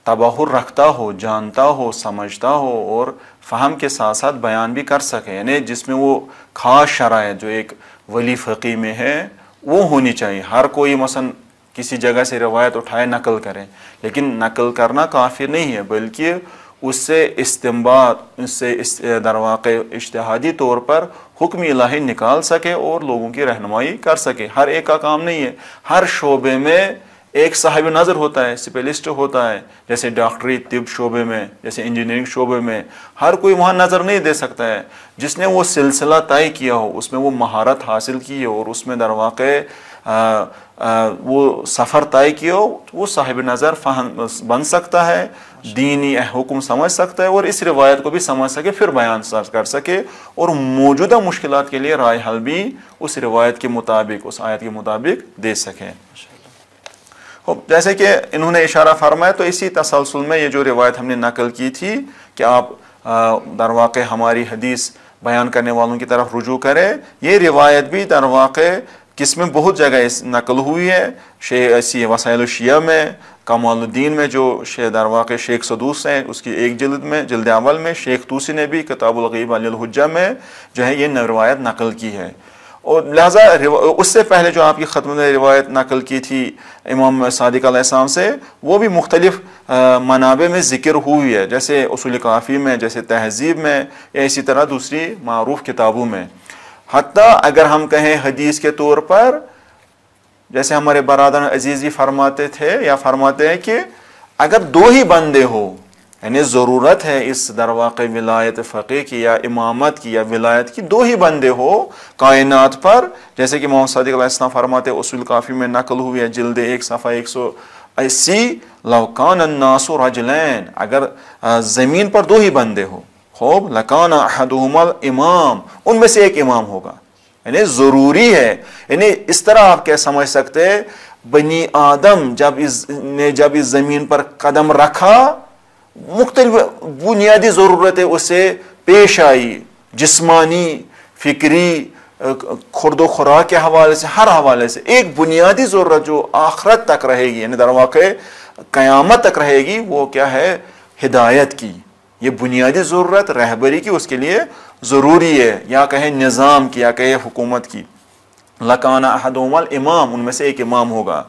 تبحر رکھتا ہو، جانتا ہو، سمجھتا ہو اور فہم کے ساتھ ساتھ بیان بھی کر سکے، یعنی جس میں وہ خاص شرائط جو ایک ولی فقی میں ہے وہ ہونی چاہیے۔ ہر کوئی مثلا کسی جگہ سے روایت اٹھائے نقل کرے، لیکن نقل کرنا کافی نہیں ہے، بلکہ اس سے استنباط، اس سے در واقع اجتہادی طور پر حکم الہی نکال سکے اور لوگوں کی رہنمائی کر سکے۔ ہر ایک کا کام نہیں ہے، ہر شعبے میں ایک صاحب نظر ہوتا ہے، اسپیشلسٹ ہوتا ہے، جیسے ڈاکٹری طب شعبے میں، جیسے انجینئرنگ شعبے میں، ہر کوئی وہاں نظر نہیں دے سکتا ہے۔ جس نے وہ سلسلہ طے کیا ہو، اس میں وہ مہارت حاصل کی ہو اور اس میں در واقع وہ سفر طے کیا ہو، وہ صاحب نظر بن سکتا ہے، دینی حکم سمجھ سکتا ہے اور اس روایت کو بھی سمجھ سکے، پھر بیان کر سکے اور موجودہ مشکلات کے لیے رائے حل بھی اس روایت کے مطابق، اس آیت کے مطابق دے سکے۔ جیسے کہ انہوں نے اشارہ فرمایا، تو اسی تسلسل میں یہ جو روایت ہم نے نقل کی تھی کہ آپ در واقع ہماری حدیث بیان کرنے والوں کی طرف رجوع کریں، یہ روایت بھی در واقع کس میں بہت جگہ نقل ہوئی ہے، ایسی وسائل الشیعہ میں، کمال الدین میں جو در واقع شیخ سدوس ہیں اس کی ایک جلد میں، جلد اول میں، شیخ طوسی نے بھی کتاب الغیب علی الحجہ میں جو ہے یہ روایت نقل کی ہے۔ اور لہٰذا اس سے پہلے جو آپ کی ختم نے روایت نقل کی تھی امام صادق علیہ السلام سے، وہ بھی مختلف منابع میں ذکر ہوئی ہے، جیسے اصول کافی میں، جیسے تہذیب میں، یا اسی طرح دوسری معروف کتابوں میں۔ حتیٰ اگر ہم کہیں حدیث کے طور پر، جیسے ہمارے برادر عزیزی فرماتے تھے یا فرماتے ہیں کہ اگر دو ہی بندے ہو، یعنی ضرورت ہے اس در واقع ولایت فقیہ کی یا امامت کی یا ولایت کی، دو ہی بندے ہو کائنات پر، جیسے کہ محمد صادق علیہ السلام فرماتے اصول کافی میں نقل ہوئی ہے، جلد 1 صفحہ 180، لو کان الناس رجلین، اگر زمین پر دو ہی بندے ہو، خوب لکان احدہما الامام، ان میں سے ایک امام ہوگا، یعنی ضروری ہے۔ یعنی اس طرح آپ کیا سمجھ سکتے، بنی آدم جب اس زمین پر قدم رکھا، مختلف بنیادی ضرورتیں اس سے پیش آئی، جسمانی، فکری، خورد و خوراک کے حوالے سے، ہر حوالے سے ایک بنیادی ضرورت جو آخرت تک رہے گی، یعنی در واقع قیامت تک رہے گی، وہ کیا ہے؟ ہدایت کی۔ یہ بنیادی ضرورت رہبری کی اس کے لیے ضروری ہے، یا کہیں نظام کی، یا کہیں حکومت کی۔ لکان احدہما الامام، ان میں سے ایک امام ہوگا۔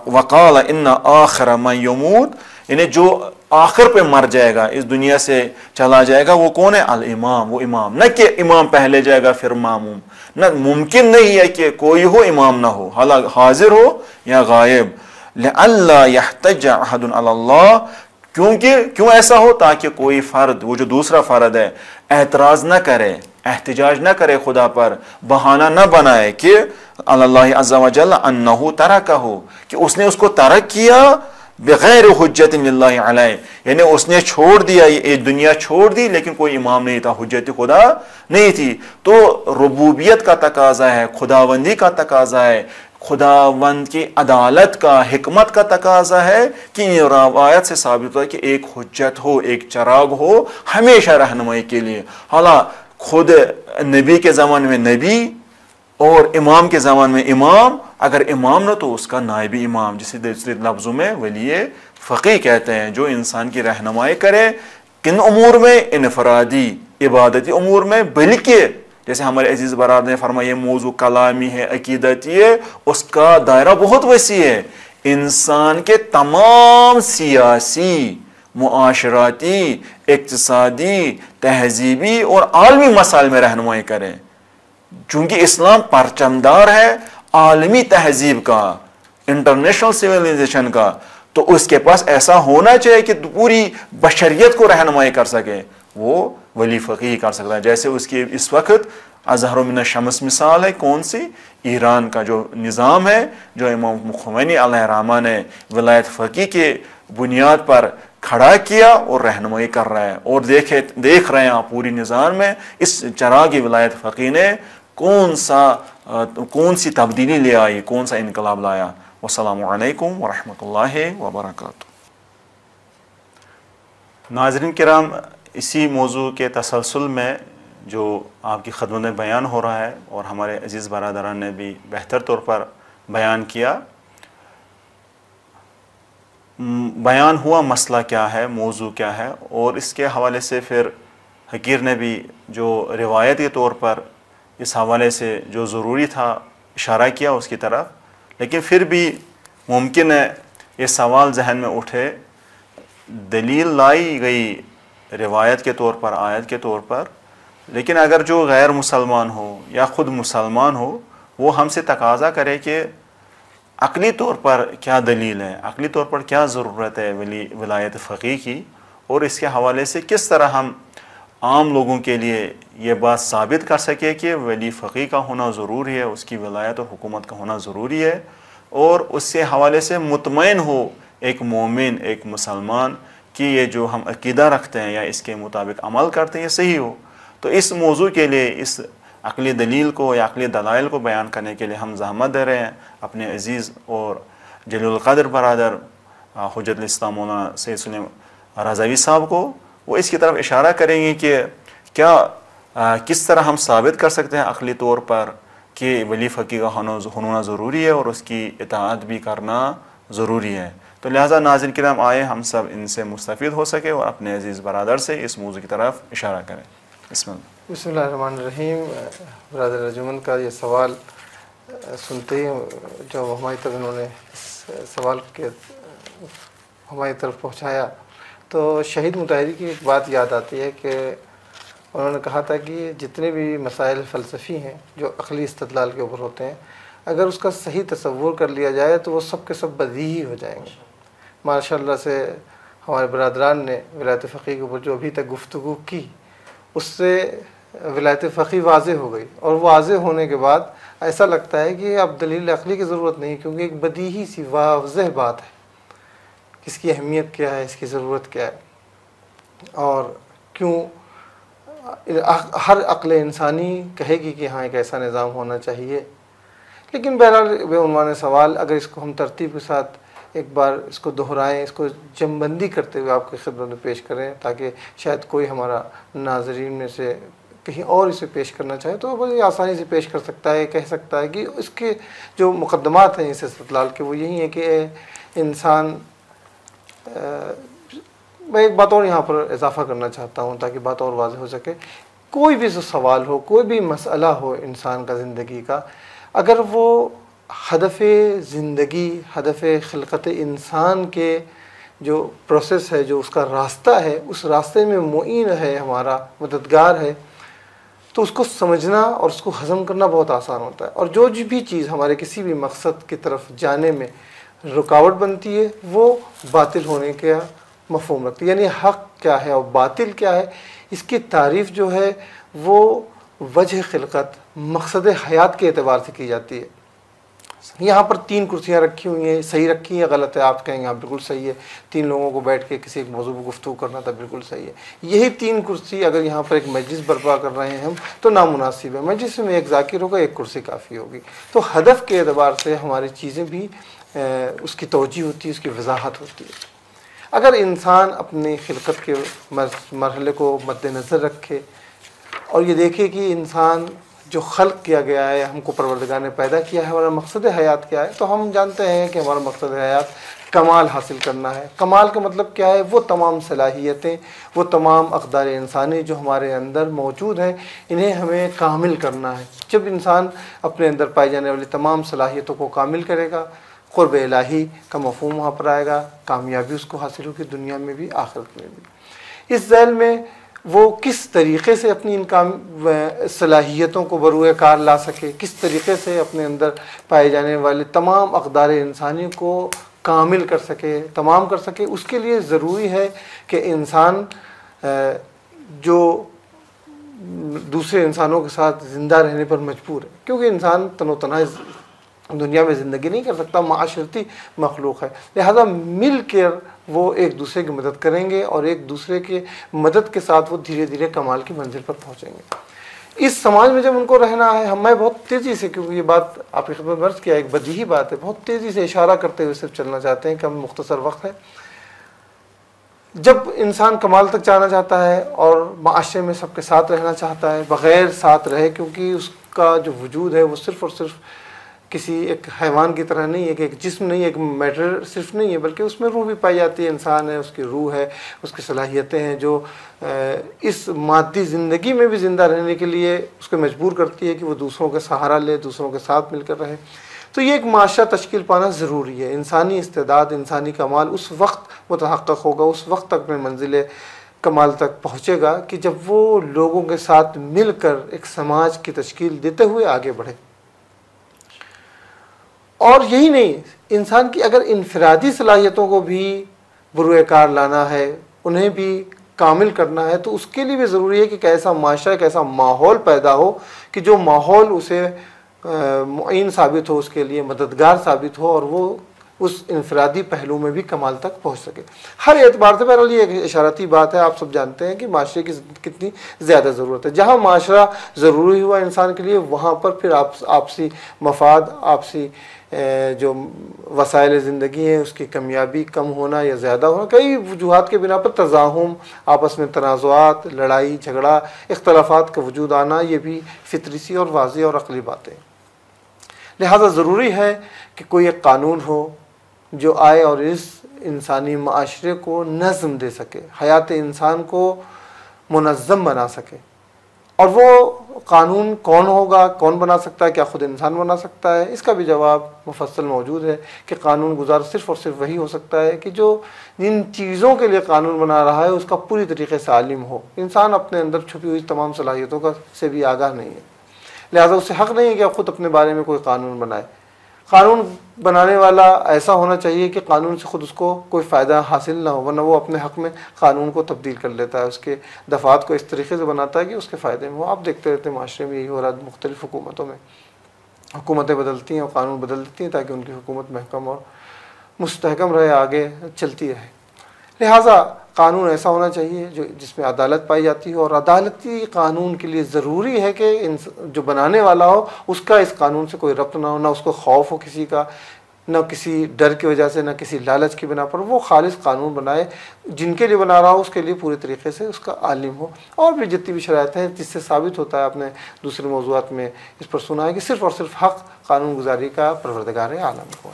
وقال ان آخر من یموت، یعنی جو آخر پہ مر جائے گا، اس دنیا سے چلا جائے گا، وہ کون ہے؟ الامام، وہ امام۔ نہ کہ امام پہلے جائے گا پھر ماموم، نہ، ممکن نہیں ہے کہ کوئی ہو امام نہ ہو، حالانکہ حاضر ہو یا غائب۔ لئلا یحتج احد علی اللہ، کیوں ایسا ہو؟ تاکہ کوئی فرد، وہ جو دوسرا فرد ہے، اعتراض نہ کرے، احتجاج نہ کرے خدا پر، بہانہ نہ بنائے کہ اللہ عز و جل انہ ترکہ، کہ اس نے اس کو ترک کیا بغیر حجت للہ علیہ، یعنی اس نے چھوڑ دیا، یہ دنیا چھوڑ دی، لیکن کوئی امام نہیں تھا، حجت خدا نہیں تھی۔ تو ربوبیت کا تقاضا ہے، خداوندی کا تقاضا ہے، خداوند کی عدالت کا، حکمت کا تقاضا ہے کہ یہ روایت سے ثابت ہوا کہ ایک حجت ہو، ایک چراغ ہو ہمیشہ رہنمائی کے لیے۔ حالانکہ خود نبی کے زمانے میں نبی اور امام کے زمانے میں امام، اگر امام نہ تو اس کا نائب امام، جسے دوسرے لفظوں میں ولی فقیہ کہتے ہیں، جو انسان کی رہنمائی کرے، کن امور میں؟ انفرادی عبادتی امور میں، بلکہ جیسے ہمارے عزیز برادر نے فرمایا یہ موضوع کلامی ہے، عقیدتی ہے، اس کا دائرہ بہت وسیع ہے، انسان کے تمام سیاسی، معاشراتی، اقتصادی، تہذیبی اور عالمی مسائل میں رہنمائی کریں، چونکہ اسلام پرچمدار ہے عالمی تہذیب کا، انٹرنیشنل سویلائزیشن کا، تو اس کے پاس ایسا ہونا چاہیے کہ پوری بشریت کو رہنمائی کر سکے، وہ ولی فقیہ کر سکتا ہے۔ جیسے اس کی اس وقت اظہر من الشمس مثال ہے، کون سی؟ ایران کا جو نظام ہے، جو امام خمینی علیہ الرحمہ نے ولایت فقیہ کے بنیاد پر کھڑا کیا اور رہنمائی کر رہا ہے، اور دیکھ رہے ہیں پوری نظام میں اس چراغ ولایت فقیہ نے کون سی تبدیلی لے آئی، کون سا انقلاب لایا۔ والسلام علیکم ورحمۃ اللہ وبرکاتہ۔ ناظرین کرام، اسی موضوع کے تسلسل میں جو آپ کی خدمت میں بیان ہو رہا ہے اور ہمارے عزیز برادران نے بھی بہتر طور پر بیان کیا. بیان ہوا مسئلہ کیا ہے، موضوع کیا ہے، اور اس کے حوالے سے پھر حقیر نے بھی جو روایت کے طور پر اس حوالے سے جو ضروری تھا اشارہ کیا اس کی طرف. لیکن پھر بھی ممکن ہے یہ سوال ذہن میں اٹھے، دلیل لائی گئی روایت کے طور پر، آیت کے طور پر، لیکن اگر جو غیر مسلمان ہو یا خود مسلمان ہو وہ ہم سے تقاضا کرے کہ عقلی طور پر کیا دلیل ہے، عقلی طور پر کیا ضرورت ہے ولایت فقیہ کی، اور اس کے حوالے سے کس طرح ہم عام لوگوں کے لیے یہ بات ثابت کر سکے کہ ولی فقیہ کا ہونا ضروری ہے، اس کی ولایت اور حکومت کا ہونا ضروری ہے، اور اس کے حوالے سے مطمئن ہو ایک مومن، ایک مسلمان کہ یہ جو ہم عقیدہ رکھتے ہیں یا اس کے مطابق عمل کرتے ہیں یہ صحیح ہو. تو اس موضوع کے لیے، اس عقلی دلیل کو یا عقلی دلائل کو بیان کرنے کے لیے ہم زحمت دے رہے ہیں اپنے عزیز اور جلیل القدر برادر حجت الاسلام مولانا سید سلیم رضوی صاحب کو. وہ اس کی طرف اشارہ کریں گے کہ کیا کس طرح ہم ثابت کر سکتے ہیں عقلی طور پر کہ ولی فقیہ کا ہونا ضروری ہے اور اس کی اطاعت بھی کرنا ضروری ہے. تو لہٰذا ناظرین کرام آئے ہم سب ان سے مستفید ہو سکے اور اپنے عزیز برادر سے اس موضوع کی طرف اشارہ کریں. بسم اللہ الرحمن الرحیم. برادر رجمن کا یہ سوال سنتے ہی جو ہماری طرف انہوں نے اس سوال کے ہماری طرف پہنچایا تو شہید مطہری کی ایک بات یاد آتی ہے کہ انہوں نے کہا تھا کہ جتنے بھی مسائل فلسفی ہیں جو عقلی استدلال کے اوپر ہوتے ہیں، اگر اس کا صحیح تصور کر لیا جائے تو وہ سب کے سب بدیہی ہو جائیں گے. ماشاء اللہ سے ہمارے برادران نے ولایت فقیہ کے اوپر جو ابھی تک گفتگو کی اس سے ولایت فقیہ واضح ہو گئی، اور واضح ہونے کے بعد ایسا لگتا ہے کہ اب دلیل عقلی کی ضرورت نہیں، کیونکہ ایک بدیہی سی واضح بات ہے اس کی اہمیت کیا ہے، اس کی ضرورت کیا ہے، اور کیوں ہر عقل انسانی کہے گی کہ ہاں ایک ایسا نظام ہونا چاہیے. لیکن بہرحال بے عنوان سوال اگر اس کو ہم ترتیب کے ساتھ ایک بار اس کو دہرائیں، اس کو جم بندی کرتے ہوئے آپ کی خدمت میں پیش کریں تاکہ شاید کوئی ہمارا ناظرین میں سے کہیں اور اسے پیش کرنا چاہے تو بڑی آسانی سے پیش کر سکتا ہے، کہہ سکتا ہے کہ اس کے جو مقدمات ہیں اس استدلال کے وہ یہی ہیں کہ انسان، میں ایک بات اور یہاں پر اضافہ کرنا چاہتا ہوں تاکہ بات اور واضح ہو سکے. کوئی بھی سوال ہو، کوئی بھی مسئلہ ہو انسان کا زندگی کا، اگر وہ ہدف زندگی، ہدف خلقت انسان کے جو پروسیس ہے، جو اس کا راستہ ہے، اس راستے میں معین ہے، ہمارا مددگار ہے، تو اس کو سمجھنا اور اس کو ہضم کرنا بہت آسان ہوتا ہے. اور جو بھی چیز ہمارے کسی بھی مقصد کی طرف جانے میں رکاوٹ بنتی ہے وہ باطل ہونے کا مفہوم رکھتی ہے. یعنی حق کیا ہے اور باطل کیا ہے، اس کی تعریف جو ہے وہ وجہ خلقت، مقصد حیات کے اعتبار سے کی جاتی ہے. یہاں پر 3 کرسیاں رکھی ہوئی ہیں، صحیح رکھی ہیں غلط ہے آپ کہیں گے، ہاں بالکل صحیح ہے. 3 لوگوں کو بیٹھ کے کسی ایک موضوع پر گفتگو کرنا تھا، بالکل صحیح ہے. یہی 3 کرسی اگر یہاں پر ایک مجلس برپا کر رہے ہیں ہم تو نامناسب ہے. مجلس میں ایک ذاکر ہوگا، ایک کرسی کافی ہوگی. تو ہدف کے اعتبار سے ہماری چیزیں بھی اس کی توجہ ہوتی ہے، اس کی وضاحت ہوتی ہے. اگر انسان اپنی خلقت کے مرحلے کو مد نظر رکھے اور یہ دیکھے کہ انسان جو خلق کیا گیا ہے، ہم کو پروردگار نے پیدا کیا ہے، ہمارا مقصد حیات کیا ہے، تو ہم جانتے ہیں کہ ہمارا مقصد حیات کمال حاصل کرنا ہے. کمال کا مطلب کیا ہے؟ وہ تمام صلاحیتیں، وہ تمام اقدار انسانی جو ہمارے اندر موجود ہیں، انہیں ہمیں کامل کرنا ہے. جب انسان اپنے اندر پائی جانے والی تمام صلاحیتوں کو کامل کرے گا، قرب الہی کا مفہوم وہاں پر آئے گا، کامیابی اس کو حاصل ہوگی دنیا میں بھی آخرت میں بھی. اس ذیل میں وہ کس طریقے سے اپنی ان صلاحیتوں کو بروئے کار لا سکے، کس طریقے سے اپنے اندر پائے جانے والے تمام اقدار انسانی کو کامل کر سکے، تمام کر سکے، اس کے لیے ضروری ہے کہ انسان جو دوسرے انسانوں کے ساتھ زندہ رہنے پر مجبور ہے، کیونکہ انسان تن و تنہا دنیا میں زندگی نہیں کر سکتا، معاشرتی مخلوق ہے. لہذا مل کر وہ ایک دوسرے کی مدد کریں گے اور ایک دوسرے کے مدد کے ساتھ وہ دھیرے دھیرے کمال کی منزل پر پہنچیں گے. اس سماج میں جب ان کو رہنا ہے، میں بہت تیزی سے، کیونکہ یہ بات آپ کی خدمت میں عرض کیا ایک بدیہی بات ہے، بہت تیزی سے اشارہ کرتے ہوئے صرف چلنا چاہتے ہیں کہ ہم مختصر وقت ہے. جب انسان کمال تک جانا چاہتا ہے اور معاشرے میں سب کے ساتھ رہنا چاہتا ہے، بغیر ساتھ رہے، کیونکہ اس کا جو وجود ہے وہ صرف اور صرف کسی ایک حیوان کی طرح نہیں ہے کہ ایک جسم نہیں ہے، ایک میٹر صرف نہیں ہے، بلکہ اس میں روح بھی پائی جاتی ہے، انسان ہے، اس کی روح ہے، اس کی صلاحیتیں ہیں جو اس مادی زندگی میں بھی زندہ رہنے کے لیے اس کو مجبور کرتی ہے کہ وہ دوسروں کا سہارا لے، دوسروں کے ساتھ مل کر رہے۔ تو یہ ایک معاشرہ تشکیل پانا ضروری ہے۔ انسانی استعداد، انسانی کمال اس وقت متحقق ہوگا، اس وقت تک میں منزل کمال تک پہنچے گا کہ جب وہ لوگوں کے ساتھ مل کر ایک سماج کی تشکیل دیتے ہوئے آگے بڑھے۔ اور یہی نہیں، انسان کی اگر انفرادی صلاحیتوں کو بھی بروئے کار لانا ہے، انہیں بھی کامل کرنا ہے، تو اس کے لیے بھی ضروری ہے کہ ایسا معاشرہ، ایک ایسا ماحول پیدا ہو کہ جو ماحول اسے معین ثابت ہو، اس کے لیے مددگار ثابت ہو، اور وہ اس انفرادی پہلو میں بھی کمال تک پہنچ سکے۔ ہر اعتبار سے بہرحال یہ ایک اشارتی بات ہے، آپ سب جانتے ہیں کہ معاشرے کی کتنی زیادہ ضرورت ہے۔ جہاں معاشرہ ضروری ہوا انسان کے لیے، وہاں پر پھر آپسی مفاد، آپسی جو وسائل زندگی ہیں اس کی کمیابی کم ہونا یا زیادہ ہونا، کئی وجوہات کے بنا پر تزاحم، آپس میں تنازعات، لڑائی جھگڑا، اختلافات کا وجود آنا، یہ بھی فطری سی اور واضح اور عقلی باتیں۔ لہذا ضروری ہے کہ کوئی ایک قانون ہو جو آئے اور اس انسانی معاشرے کو نظم دے سکے، حیات انسان کو منظم بنا سکے۔ اور وہ قانون کون ہوگا، کون بنا سکتا ہے؟ کیا خود انسان بنا سکتا ہے؟ اس کا بھی جواب مفصل موجود ہے کہ قانون گزار صرف اور صرف وہی ہو سکتا ہے کہ جو جن چیزوں کے لیے قانون بنا رہا ہے اس کا پوری طریقے سے عالم ہو۔ انسان اپنے اندر چھپی ہوئی تمام صلاحیتوں کا سے بھی آگاہ نہیں ہے، لہذا اسے حق نہیں ہے کہ خود اپنے بارے میں کوئی قانون بنائے۔ قانون بنانے والا ایسا ہونا چاہیے کہ قانون سے خود اس کو کوئی فائدہ حاصل نہ ہو، ورنہ وہ اپنے حق میں قانون کو تبدیل کر لیتا ہے، اس کے دفعات کو اس طریقے سے بناتا ہے کہ اس کے فائدے میں ہو۔ آپ دیکھتے رہتے ہیں معاشرے میں یہی ہو رہا ہے، مختلف حکومتوں میں حکومتیں بدلتی ہیں اور قانون بدل دیتی ہیں تاکہ ان کی حکومت محکم اور مستحکم رہے، آگے چلتی رہے۔ لہٰذا قانون ایسا ہونا چاہیے جس میں عدالت پائی جاتی ہو، اور عدالتی قانون کے لیے ضروری ہے کہ جو بنانے والا ہو اس کا اس قانون سے کوئی ربط نہ ہو، نہ اس کو خوف ہو کسی کا، نہ کسی ڈر کی وجہ سے، نہ کسی لالچ کی بنا پر وہ خالص قانون بنائے، جن کے لیے بنا رہا ہو اس کے لیے پورے طریقے سے اس کا عالم ہو۔ اور بھی جتنی بھی شرائط ہیں جس سے ثابت ہوتا ہے، آپ نے دوسرے موضوعات میں اس پر سنا ہے کہ صرف اور صرف حق قانون گزاری کا پروردگار عالم کو۔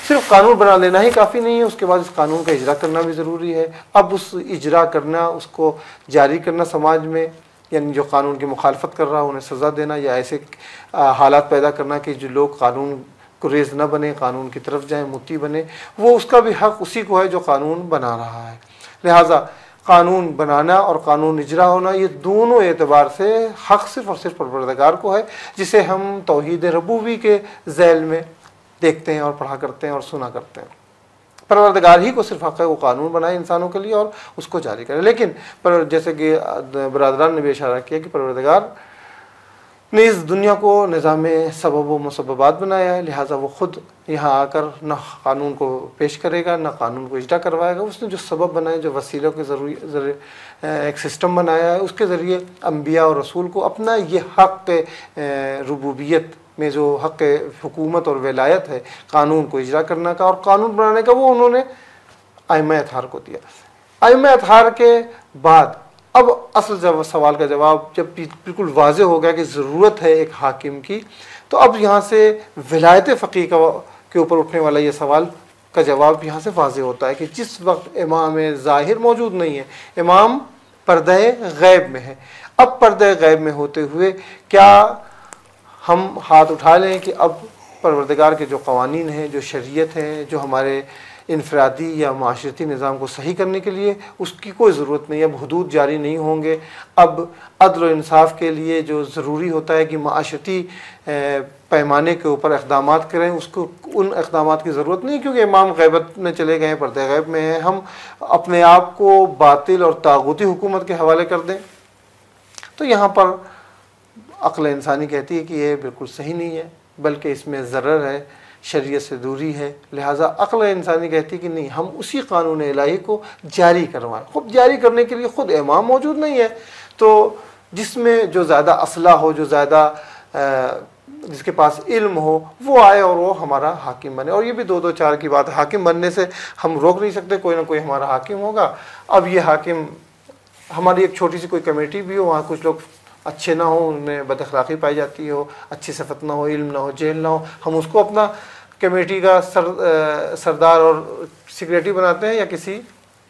صرف قانون بنا لینا ہی کافی نہیں ہے، اس کے بعد اس قانون کا اجرا کرنا بھی ضروری ہے۔ اب اس اجرا کرنا، اس کو جاری کرنا سماج میں، یعنی جو قانون کی مخالفت کر رہا ہے انہیں سزا دینا، یا ایسے حالات پیدا کرنا کہ جو لوگ قانون کو ریز نہ بنے، قانون کی طرف جائیں، متی بنے، وہ اس کا بھی حق اسی کو ہے جو قانون بنا رہا ہے۔ لہٰذا قانون بنانا اور قانون اجرا ہونا، یہ دونوں اعتبار سے حق صرف اور صرف پروردگار کو ہے، جسے ہم توحید ربوبی کے ذیل میں دیکھتے ہیں اور پڑھا کرتے ہیں اور سنا کرتے ہیں۔ پروردگار ہی کو صرف حق ہے وہ قانون بنائے انسانوں کے لیے اور اس کو جاری کرے۔ لیکن جیسے کہ برادران نے بھی اشارہ کیا کہ پروردگار نے اس دنیا کو نظام سبب و مسببات بنایا ہے، لہٰذا وہ خود یہاں آ کر نہ قانون کو پیش کرے گا، نہ قانون کو اجرا کروائے گا۔ اس نے جو سبب بنائے، جو وسیلوں کے ذریعے ایک سسٹم بنایا ہے، اس کے ذریعے انبیاء اور رسول کو اپنا یہ حق ربوبیت میں جو حق حکومت اور ولایت ہے قانون کو اجرا کرنے کا اور قانون بنانے کا، وہ انہوں نے ائمہ اطہار کو دیا۔ ائمہ اطہار کے بعد اب اصل سوال کا جواب جب بالکل واضح ہو گیا کہ ضرورت ہے ایک حاکم کی، تو اب یہاں سے ولایت فقیہ کے اوپر اٹھنے والا یہ سوال کا جواب یہاں سے واضح ہوتا ہے کہ جس وقت امام ظاہر موجود نہیں ہے، امام پردہ غیب میں ہے۔ اب پردہ غیب میں ہوتے ہوئے کیا ہم ہاتھ اٹھا لیں کہ اب پروردگار کے جو قوانین ہیں، جو شریعت ہیں، جو ہمارے انفرادی یا معاشرتی نظام کو صحیح کرنے کے لیے، اس کی کوئی ضرورت نہیں، اب حدود جاری نہیں ہوں گے، اب عدل و انصاف کے لیے جو ضروری ہوتا ہے کہ معاشرتی پیمانے کے اوپر اقدامات کریں، اس کو ان اقدامات کی ضرورت نہیں، کیونکہ امام غیبت میں چلے گئے ہیں، پردہ غیب میں ہیں، ہم اپنے آپ کو باطل اور طاغوتی حکومت کے حوالے کر دیں۔ تو یہاں پر عقل انسانی کہتی ہے کہ یہ بالکل صحیح نہیں ہے، بلکہ اس میں ضرر ہے، شریعت سے دوری ہے۔ لہٰذا عقل انسانی کہتی ہے کہ نہیں، ہم اسی قانون الہی کو جاری کروائیں۔ خود جاری کرنے کے لیے خود امام موجود نہیں ہے، تو جس میں جو زیادہ اصلاح ہو، جو زیادہ جس کے پاس علم ہو وہ آئے اور وہ ہمارا حاکم بنے. اور یہ بھی 2-2-4 کی بات ہے. حاکم بننے سے ہم روک نہیں سکتے, کوئی نہ کوئی ہمارا حاکم ہوگا. اب یہ حاکم ہماری ایک چھوٹی سی کوئی کمیٹی بھی ہو, وہاں کچھ لوگ اچھے نہ ہوں, ان میں بد اخلاقی پائی جاتی ہو, اچھی صفت نہ ہو, علم نہ ہو, جہل نہ ہو, ہم اس کو اپنا کمیٹی کا سردار اور سیکریٹری بناتے ہیں, یا کسی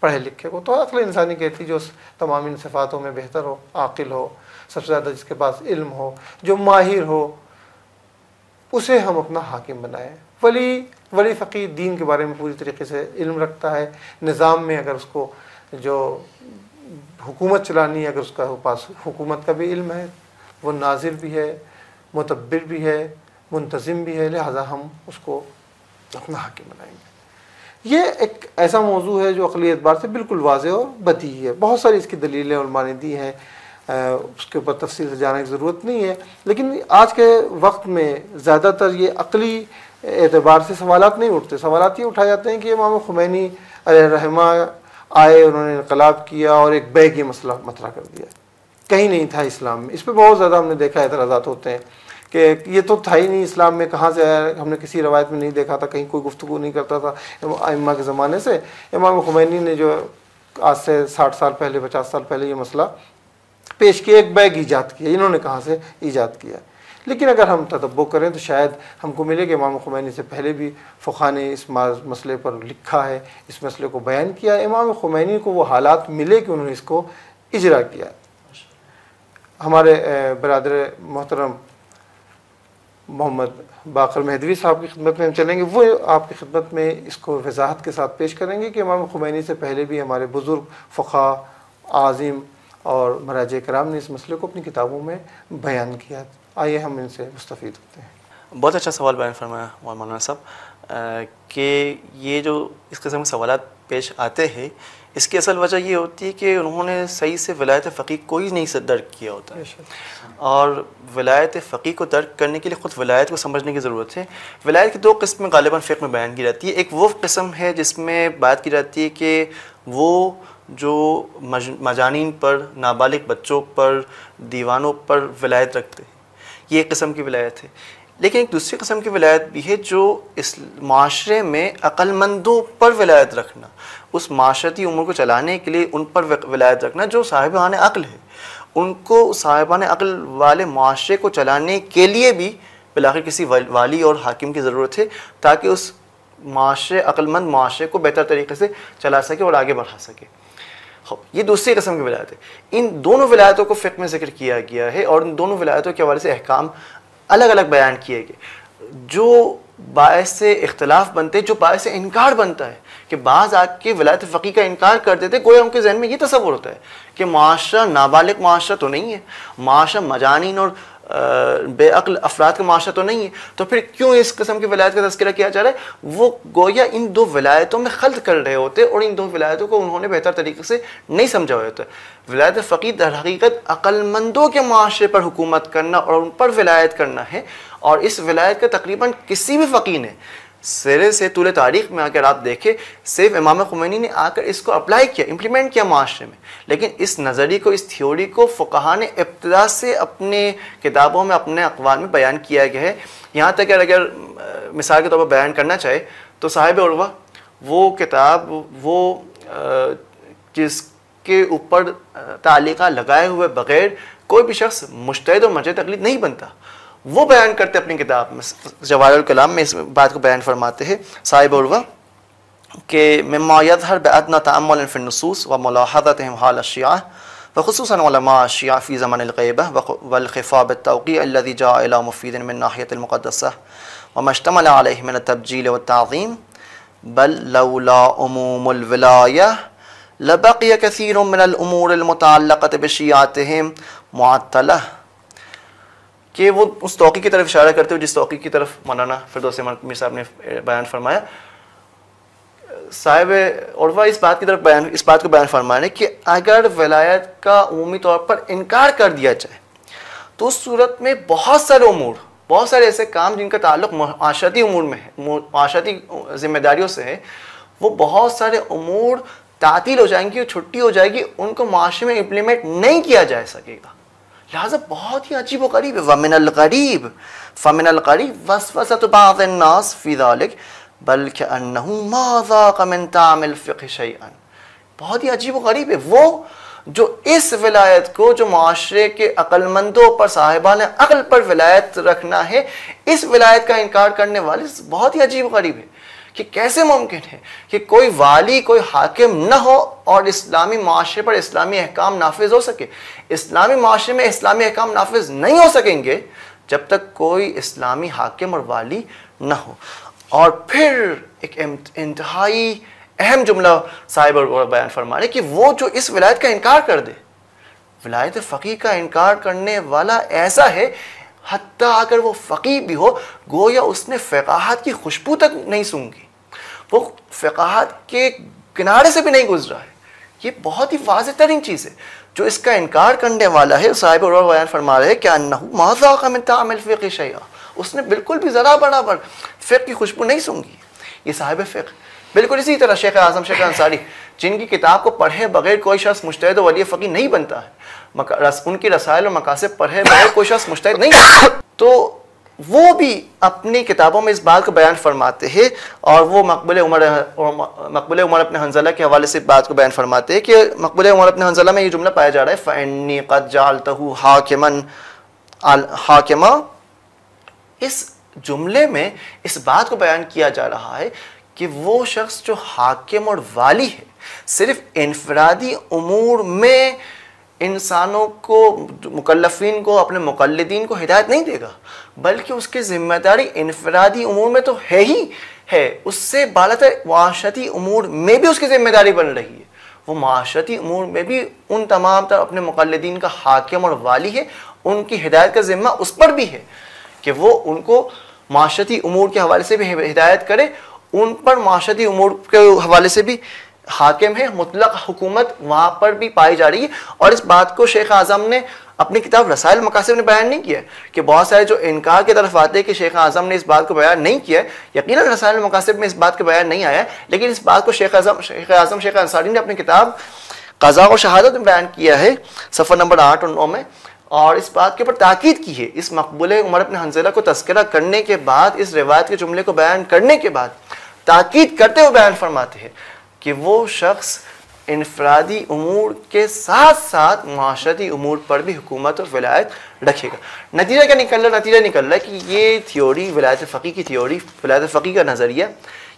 پڑھے لکھے کو. تو عقل انسانی کہتی جو تمام ان صفاتوں میں بہتر ہو, عاقل ہو, سب سے زیادہ جس کے پاس علم ہو, جو ماہر ہو, اسے ہم اپنا حاکم بنائیں. ولی فقیہ دین کے بارے میں پوری طریقے سے علم رکھتا ہے. نظام میں اگر اس کو جو حکومت چلانی ہے, اگر اس کا پاس حکومت کا بھی علم ہے, وہ ناظر بھی ہے, متبر بھی ہے, منتظم بھی ہے, لہٰذا ہم اس کو اپنا حاکم بنائیں گے. یہ ایک ایسا موضوع ہے جو عقلی اعتبار سے بالکل واضح اور بدیہی ہے. بہت ساری اس کی دلیلیں علماء نے دی ہیں, اس کے اوپر تفصیل سے جانے کی ضرورت نہیں ہے. لیکن آج کے وقت میں زیادہ تر یہ عقلی اعتبار سے سوالات نہیں اٹھتے. سوالات یہ اٹھائے جاتے ہیں کہ امام خمینی علیہ الرحمہ آئے, انہوں نے انقلاب کیا اور ایک بیگ یہ مسئلہ مطرح کر دیا, کہیں نہیں تھا اسلام میں. اس پہ بہت زیادہ ہم نے دیکھا اعتراضات ہوتے ہیں کہ یہ تو تھا ہی نہیں اسلام میں, کہاں سے آیا, ہم نے کسی روایت میں نہیں دیکھا تھا, کہیں کوئی گفتگو نہیں کرتا تھا ائمہ کے زمانے سے. امام خمینی نے جو آج سے 60 سال پہلے 50 سال پہلے یہ مسئلہ پیش کیا, ایک بیگ ایجاد کیا, انہوں نے کہاں سے ایجاد کیا. لیکن اگر ہم تتبع کریں تو شاید ہم کو ملے کہ امام خمینی سے پہلے بھی فقہاء نے اس مسئلے پر لکھا ہے, اس مسئلے کو بیان کیا. امام خمینی کو وہ حالات ملے کہ انہوں نے اس کو اجرا کیا. ہمارے برادر محترم محمد باقر مہدوی صاحب کی خدمت میں ہم چلیں گے, وہ آپ کی خدمت میں اس کو وضاحت کے ساتھ پیش کریں گے کہ امام خمینی سے پہلے بھی ہمارے بزرگ فقہاء عظیم اور مراجع کرام نے اس مسئلے کو اپنی کتابوں میں بیان کیا. آئیے ہم ان سے مستفید ہوتے ہیں. بہت اچھا سوال بیان فرمایا مولانا صاحب کہ یہ جو اس قسم کے سوالات پیش آتے ہیں, اس کی اصل وجہ یہ ہوتی ہے کہ انہوں نے صحیح سے ولایت فقیہ کوئی نہیں درک کیا ہوتا ہے. اور ولایت فقیہ کو درک کرنے کے لیے خود ولایت کو سمجھنے کی ضرورت ہے. ولایت کی 2 قسمیں غالباً فقہ میں بیان کی جاتی ہے. ایک وہ قسم ہے جس میں بات کی جاتی ہے کہ وہ جو مجانین پر, نابالغ بچوں پر, دیوانوں پر ولایت رکھتے ہیں, یہ ایک قسم کی ولایت ہے. لیکن ایک دوسری قسم کی ولایت بھی ہے جو اس معاشرے میں عقل مندوں پر ولایت رکھنا, اس معاشرتی امور کو چلانے کے لیے ان پر ولایت رکھنا جو صاحبان عقل ہے. ان کو صاحبان عقل والے معاشرے کو چلانے کے لیے بھی بالآخر کسی والی اور حاکم کی ضرورت ہے, تاکہ اس معاشرے, عقل مند معاشرے کو بہتر طریقے سے چلا سکے اور آگے بڑھا سکے. یہ دوسری قسم کی ولایت ہے. ان دونوں ولایتوں کو فقہ میں ذکر کیا گیا ہے, اور ان دونوں ولایتوں کے حوالے سے احکام الگ الگ بیان کیے گئے جو باعث اختلاف بنتے, جو باعث انکار بنتا ہے کہ بعض آ کے ولایت فقیہ کا انکار کر دیتے. گویا ان کے ذہن میں یہ تصور ہوتا ہے کہ معاشرہ نابالغ معاشرہ تو نہیں ہے, معاشرہ مجانین اور بے عقل افراد کا معاشرہ تو نہیں ہے, تو پھر کیوں اس قسم کی ولایت کا تذکرہ کیا جا رہا ہے. وہ گویا ان 2 ولایتوں میں خلط کر رہے ہوتے, اور ان 2 ولایتوں کو انہوں نے بہتر طریقے سے نہیں سمجھا ہوا ہوتا. ولایت فقیہ در حقیقت عقل مندوں کے معاشرے پر حکومت کرنا اور ان پر ولایت کرنا ہے, اور اس ولایت کا تقریباً کسی بھی فقیہ نے سرے سے طول تاریخ میں اگر آپ دیکھیں, صرف امام خمینی نے آ کر اس کو اپلائی کیا, امپلیمنٹ کیا معاشرے میں. لیکن اس نظریے کو, اس تھیوری کو فقہاء نے ابتدا سے اپنے کتابوں میں, اپنے اقوال میں بیان کیا گیا ہے. یہاں تک کہ اگر مثال کے طور پر بیان کرنا چاہے تو صاحب عروہ, وہ کتاب, وہ جس کے اوپر تعلیقہ لگائے ہوئے بغیر کوئی بھی شخص مجتہد و مرجع تقلید نہیں بنتا, وہ بیان کرتے اپنی کتاب میں, جواہر الکلام میں اس بات کو بیان فرماتے ہیں صاحب عروہ کہ مما یظہر بأدنى تأمل فی النصوص وملاحظتهم حال الشیعہ وخصوصا علماء الشیعہ فی زمن الغیبہ والخفاء بالتوقیع الذي جاء الى مفید من ناحیة المقدسہ وما اشتمل علیہ من التبجیل والتعظیم بل لولا عموم الولایہ لبقی کثیر من الامور المتعلقة بشیعتهم معطلہ. کہ وہ اس توقیع کی طرف اشارہ کرتے ہوئے جس توقیع کی طرف مولانا فردوسی میر صاحب نے بیان فرمایا, صاحب عروہ اس بات کو بیان فرمانے کہ اگر ولایت کا عمومی طور پر انکار کر دیا جائے تو اس صورت میں بہت سارے امور, بہت سارے ایسے کام جن کا تعلق معاشرتی امور میں ہے, معاشرتی ذمہ داریوں سے ہے, وہ بہت سارے امور تعطیل ہو جائیں گی, چھٹی ہو جائے گی, ان کو معاشرے میں امپلیمنٹ نہیں کیا جا سکے گا. لہٰذا بہت ہی عجیب و غریب ہے. وَمِنَ الْغَرِيبِ فَمِنَ الْغَرِيبِ وَسْوَسَةُ بَعْضِ النَّاسِ فِي ذَلِكَ بَلْ كَأَنَّهُ مَا ذَاقَ مِنْ طَعْمِ الْفِقْهِ شَيْئًا. بہت ہی عجیب و غریب ہے وہ جو اس ولایت کو، جو معاشرے کے عقل مندوں پر، صاحبان عقل پر ولایت رکھنا ہے، اس ولایت کا انکار کرنے والے بہت ہی عجیب و غریب ہے کہ کیسے ممکن ہے کہ کوئی والی، کوئی حاکم نہ ہو اور اسلامی معاشرے پر اسلامی احکام نافذ ہو سکے. اسلامی معاشرے میں اسلامی احکام نافذ نہیں ہو سکیں گے جب تک کوئی اسلامی حاکم اور والی نہ ہو. اور پھر ایک انتہائی اہم جملہ صاحب اور بیان فرما رہے کہ وہ جو اس ولایت کا انکار کر دے، ولایت فقیہ کا انکار کرنے والا ایسا ہے حتیٰ اگر وہ فقیہ بھی ہو، گویا اس نے فقاہت کی خوشبو تک نہیں سونگھی، وہ فقاہت کے کنارے سے بھی نہیں گزرا ہے. یہ بہت ہی واضح ترین چیز ہے. جو اس کا انکار کرنے والا ہے، صاحب اور بیان فرما رہے کہ انہو ما ذاق من طعم الفقہ شیئا، اس نے بالکل بھی ذرا برابر فقہ کی خوشبو نہیں سونگھی. یہ صاحب فقہ بالکل اسی طرح شیخ اعظم شیخ انصاری، جن کی کتاب کو پڑھے بغیر کوئی شخص مجتہد و ولی فقیہ نہیں بنتا ہے، ان کی رسائل و مقاصد پڑھے بغیر کوئی شخص مجتہد نہیں بنتا، تو وہ بھی اپنی کتابوں میں اس بات کو بیان فرماتے ہیں. اور وہ مقبول عمر ابن حنظلہ کے حوالے سے بات کو بیان فرماتے ہیں کہ مقبول عمر ابن حنظلہ میں یہ جملہ پایا جا رہا ہے فَإِنِّي قَدْ جَعَلْتَهُ حَاكِمًا. اس جملے میں اس بات کو بیان کیا جا رہا ہے کہ وہ شخص جو حاکم اور والی ہے صرف انفرادی امور میں انسانوں کو، مکلفین کو، اپنے مقلدین کو ہدایت نہیں دے گا، بلکہ اس کی ذمہ داری انفرادی امور میں تو ہے ہی ہے، اس سے بالاتر معاشرتی امور میں بھی اس کی ذمہ داری بن رہی ہے. وہ معاشرتی امور میں بھی ان تمام تر اپنے مقلدین کا حاکم اور والی ہے. ان کی ہدایت کا ذمہ اس پر بھی ہے کہ وہ ان کو معاشرتی امور کے حوالے سے بھی ہدایت کرے، ان پر معاشرتی امور کے حوالے سے بھی حاکم ہے. مطلق حکومت وہاں پر بھی پائی جا رہی ہے. اور اس بات کو شیخ اعظم نے اپنی کتاب رسائل مقاصد میں بیان نہیں کیا ہے کہ بہت سارے جو انکار کی طرف آتے ہیں کہ شیخ اعظم نے اس بات کو بیان نہیں کیا ہے. یقیناً رسائل مقاصد میں اس بات کا بیان نہیں آیا ہے، لیکن اس بات کو شیخ اعظم شیخ انصاری نے اپنی کتاب قضاء و شہادت میں بیان کیا ہے، صفحہ نمبر 8 اور 9 میں، اور اس بات کے اوپر تاکید کی ہے. اس مقبول عمر ابن حنظلہ کو تذکرہ کرنے کے بعد، اس روایت کے جملے کو بیان کرنے کے بعد تاکید کرتے ہوئے بیان فرماتے ہیں کہ وہ شخص انفرادی امور کے ساتھ ساتھ معاشرتی امور پر بھی حکومت اور ولایت رکھے گا. نتیجہ کیا نکل رہا ہے؟ نتیجہ نکل رہا ہے کہ یہ تھیوری، ولایت فقیہ کی تھیوری، ولایت فقیہ کا نظریہ،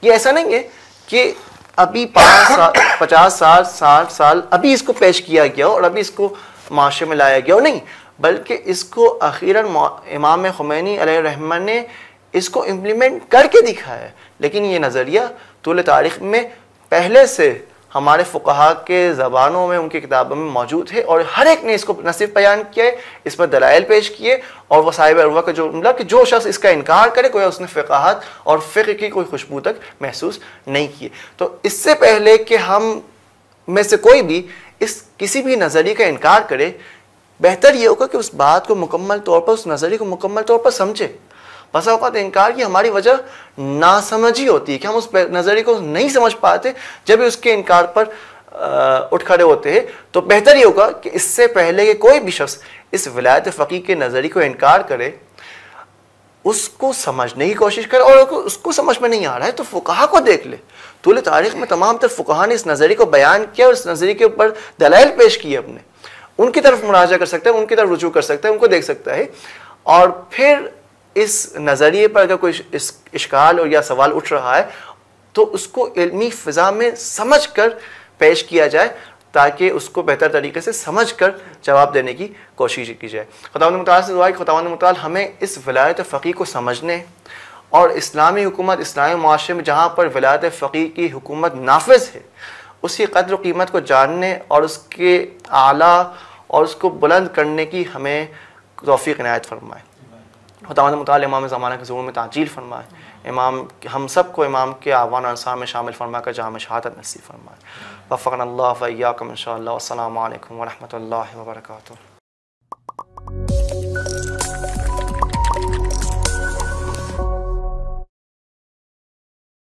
یہ ایسا نہیں ہے کہ ابھی 50 سال 60 سال ابھی اس کو پیش کیا گیا اور ابھی اس کو معاشرے میں لایا گیا، نہیں، بلکہ اس کو اخیراً امام خمینی علیہ الرحمہ نے اس کو امپلیمنٹ کر کے دکھایا ہے. لیکن یہ نظریہ طول تاریخ میں پہلے سے ہمارے فقہاء کے زبانوں میں، ان کی کتابوں میں موجود ہے، اور ہر ایک نے اس کو نہ صرف بیان کیا ہے، اس پر دلائل پیش کیے. اور وہ صاحب عروہ کا جملہ کہ جو شخص اس کا انکار کرے کوئی اس نے فقاہت اور فقہ کی کوئی خوشبو تک محسوس نہیں کیے. تو اس سے پہلے کہ ہم میں سے کوئی بھی اس کسی بھی نظریے کا انکار کرے، بہتر یہ ہوگا کہ اس بات کو مکمل طور پر، اس نظریے کو مکمل طور پر سمجھے. بس اوقات انکار کی ہماری وجہ ناسمجھی ہوتی ہے کہ ہم اس نظریے کو نہیں سمجھ پاتے، جب اس کے انکار پر اٹھ کھڑے ہوتے ہیں. تو بہتر یہ ہوگا کہ اس سے پہلے کہ کوئی بھی شخص اس ولایت فقیہ کے نظریے کو انکار کرے، اس کو سمجھنے کی کوشش کرے، اور اس کو سمجھ میں نہیں آ رہا ہے تو فقہا کو دیکھ لے. طول تاریخ میں تمام تر فقہا نے اس نظریے کو بیان کیا اور اس نظریے کے اوپر دلائل پیش کیے اپنے. ان کی طرف مراجعہ کر سکتا ہے، ان کی طرف رجوع کر سکتا ہے، ان کو دیکھ سکتا ہے. اور پھر اس نظریے پر اگر کوئی اشکال اور یا سوال اٹھ رہا ہے تو اس کو علمی فضا میں سمجھ کر پیش کیا جائے تاکہ اس کو بہتر طریقے سے سمجھ کر جواب دینے کی کوشش کی جائے. خداوند متعال سے دعا ہے کہ خداوند متعال ہمیں اس ولایت فقیہ کو سمجھنے اور اسلامی حکومت، اسلامی معاشرے میں جہاں پر ولایت فقیہ کی حکومت نافذ ہے، اسی قدر و قیمت کو جاننے اور اس کے اعلیٰ اور اس کو بلند کرنے کی ہمیں توفیق عنایت فرمائے. خداوند متعال امام زمانہ کے ظہور میں تعجیل فرمائے، امام ہم سب کو امام کے اعوان انصار میں شامل فرما کر جہاں میں شہادت نصیب فرمائے. وفقنا اللہ و ایاکم انشاءاللہ. والسلام علیکم ورحمۃ اللہ وبرکاتہ.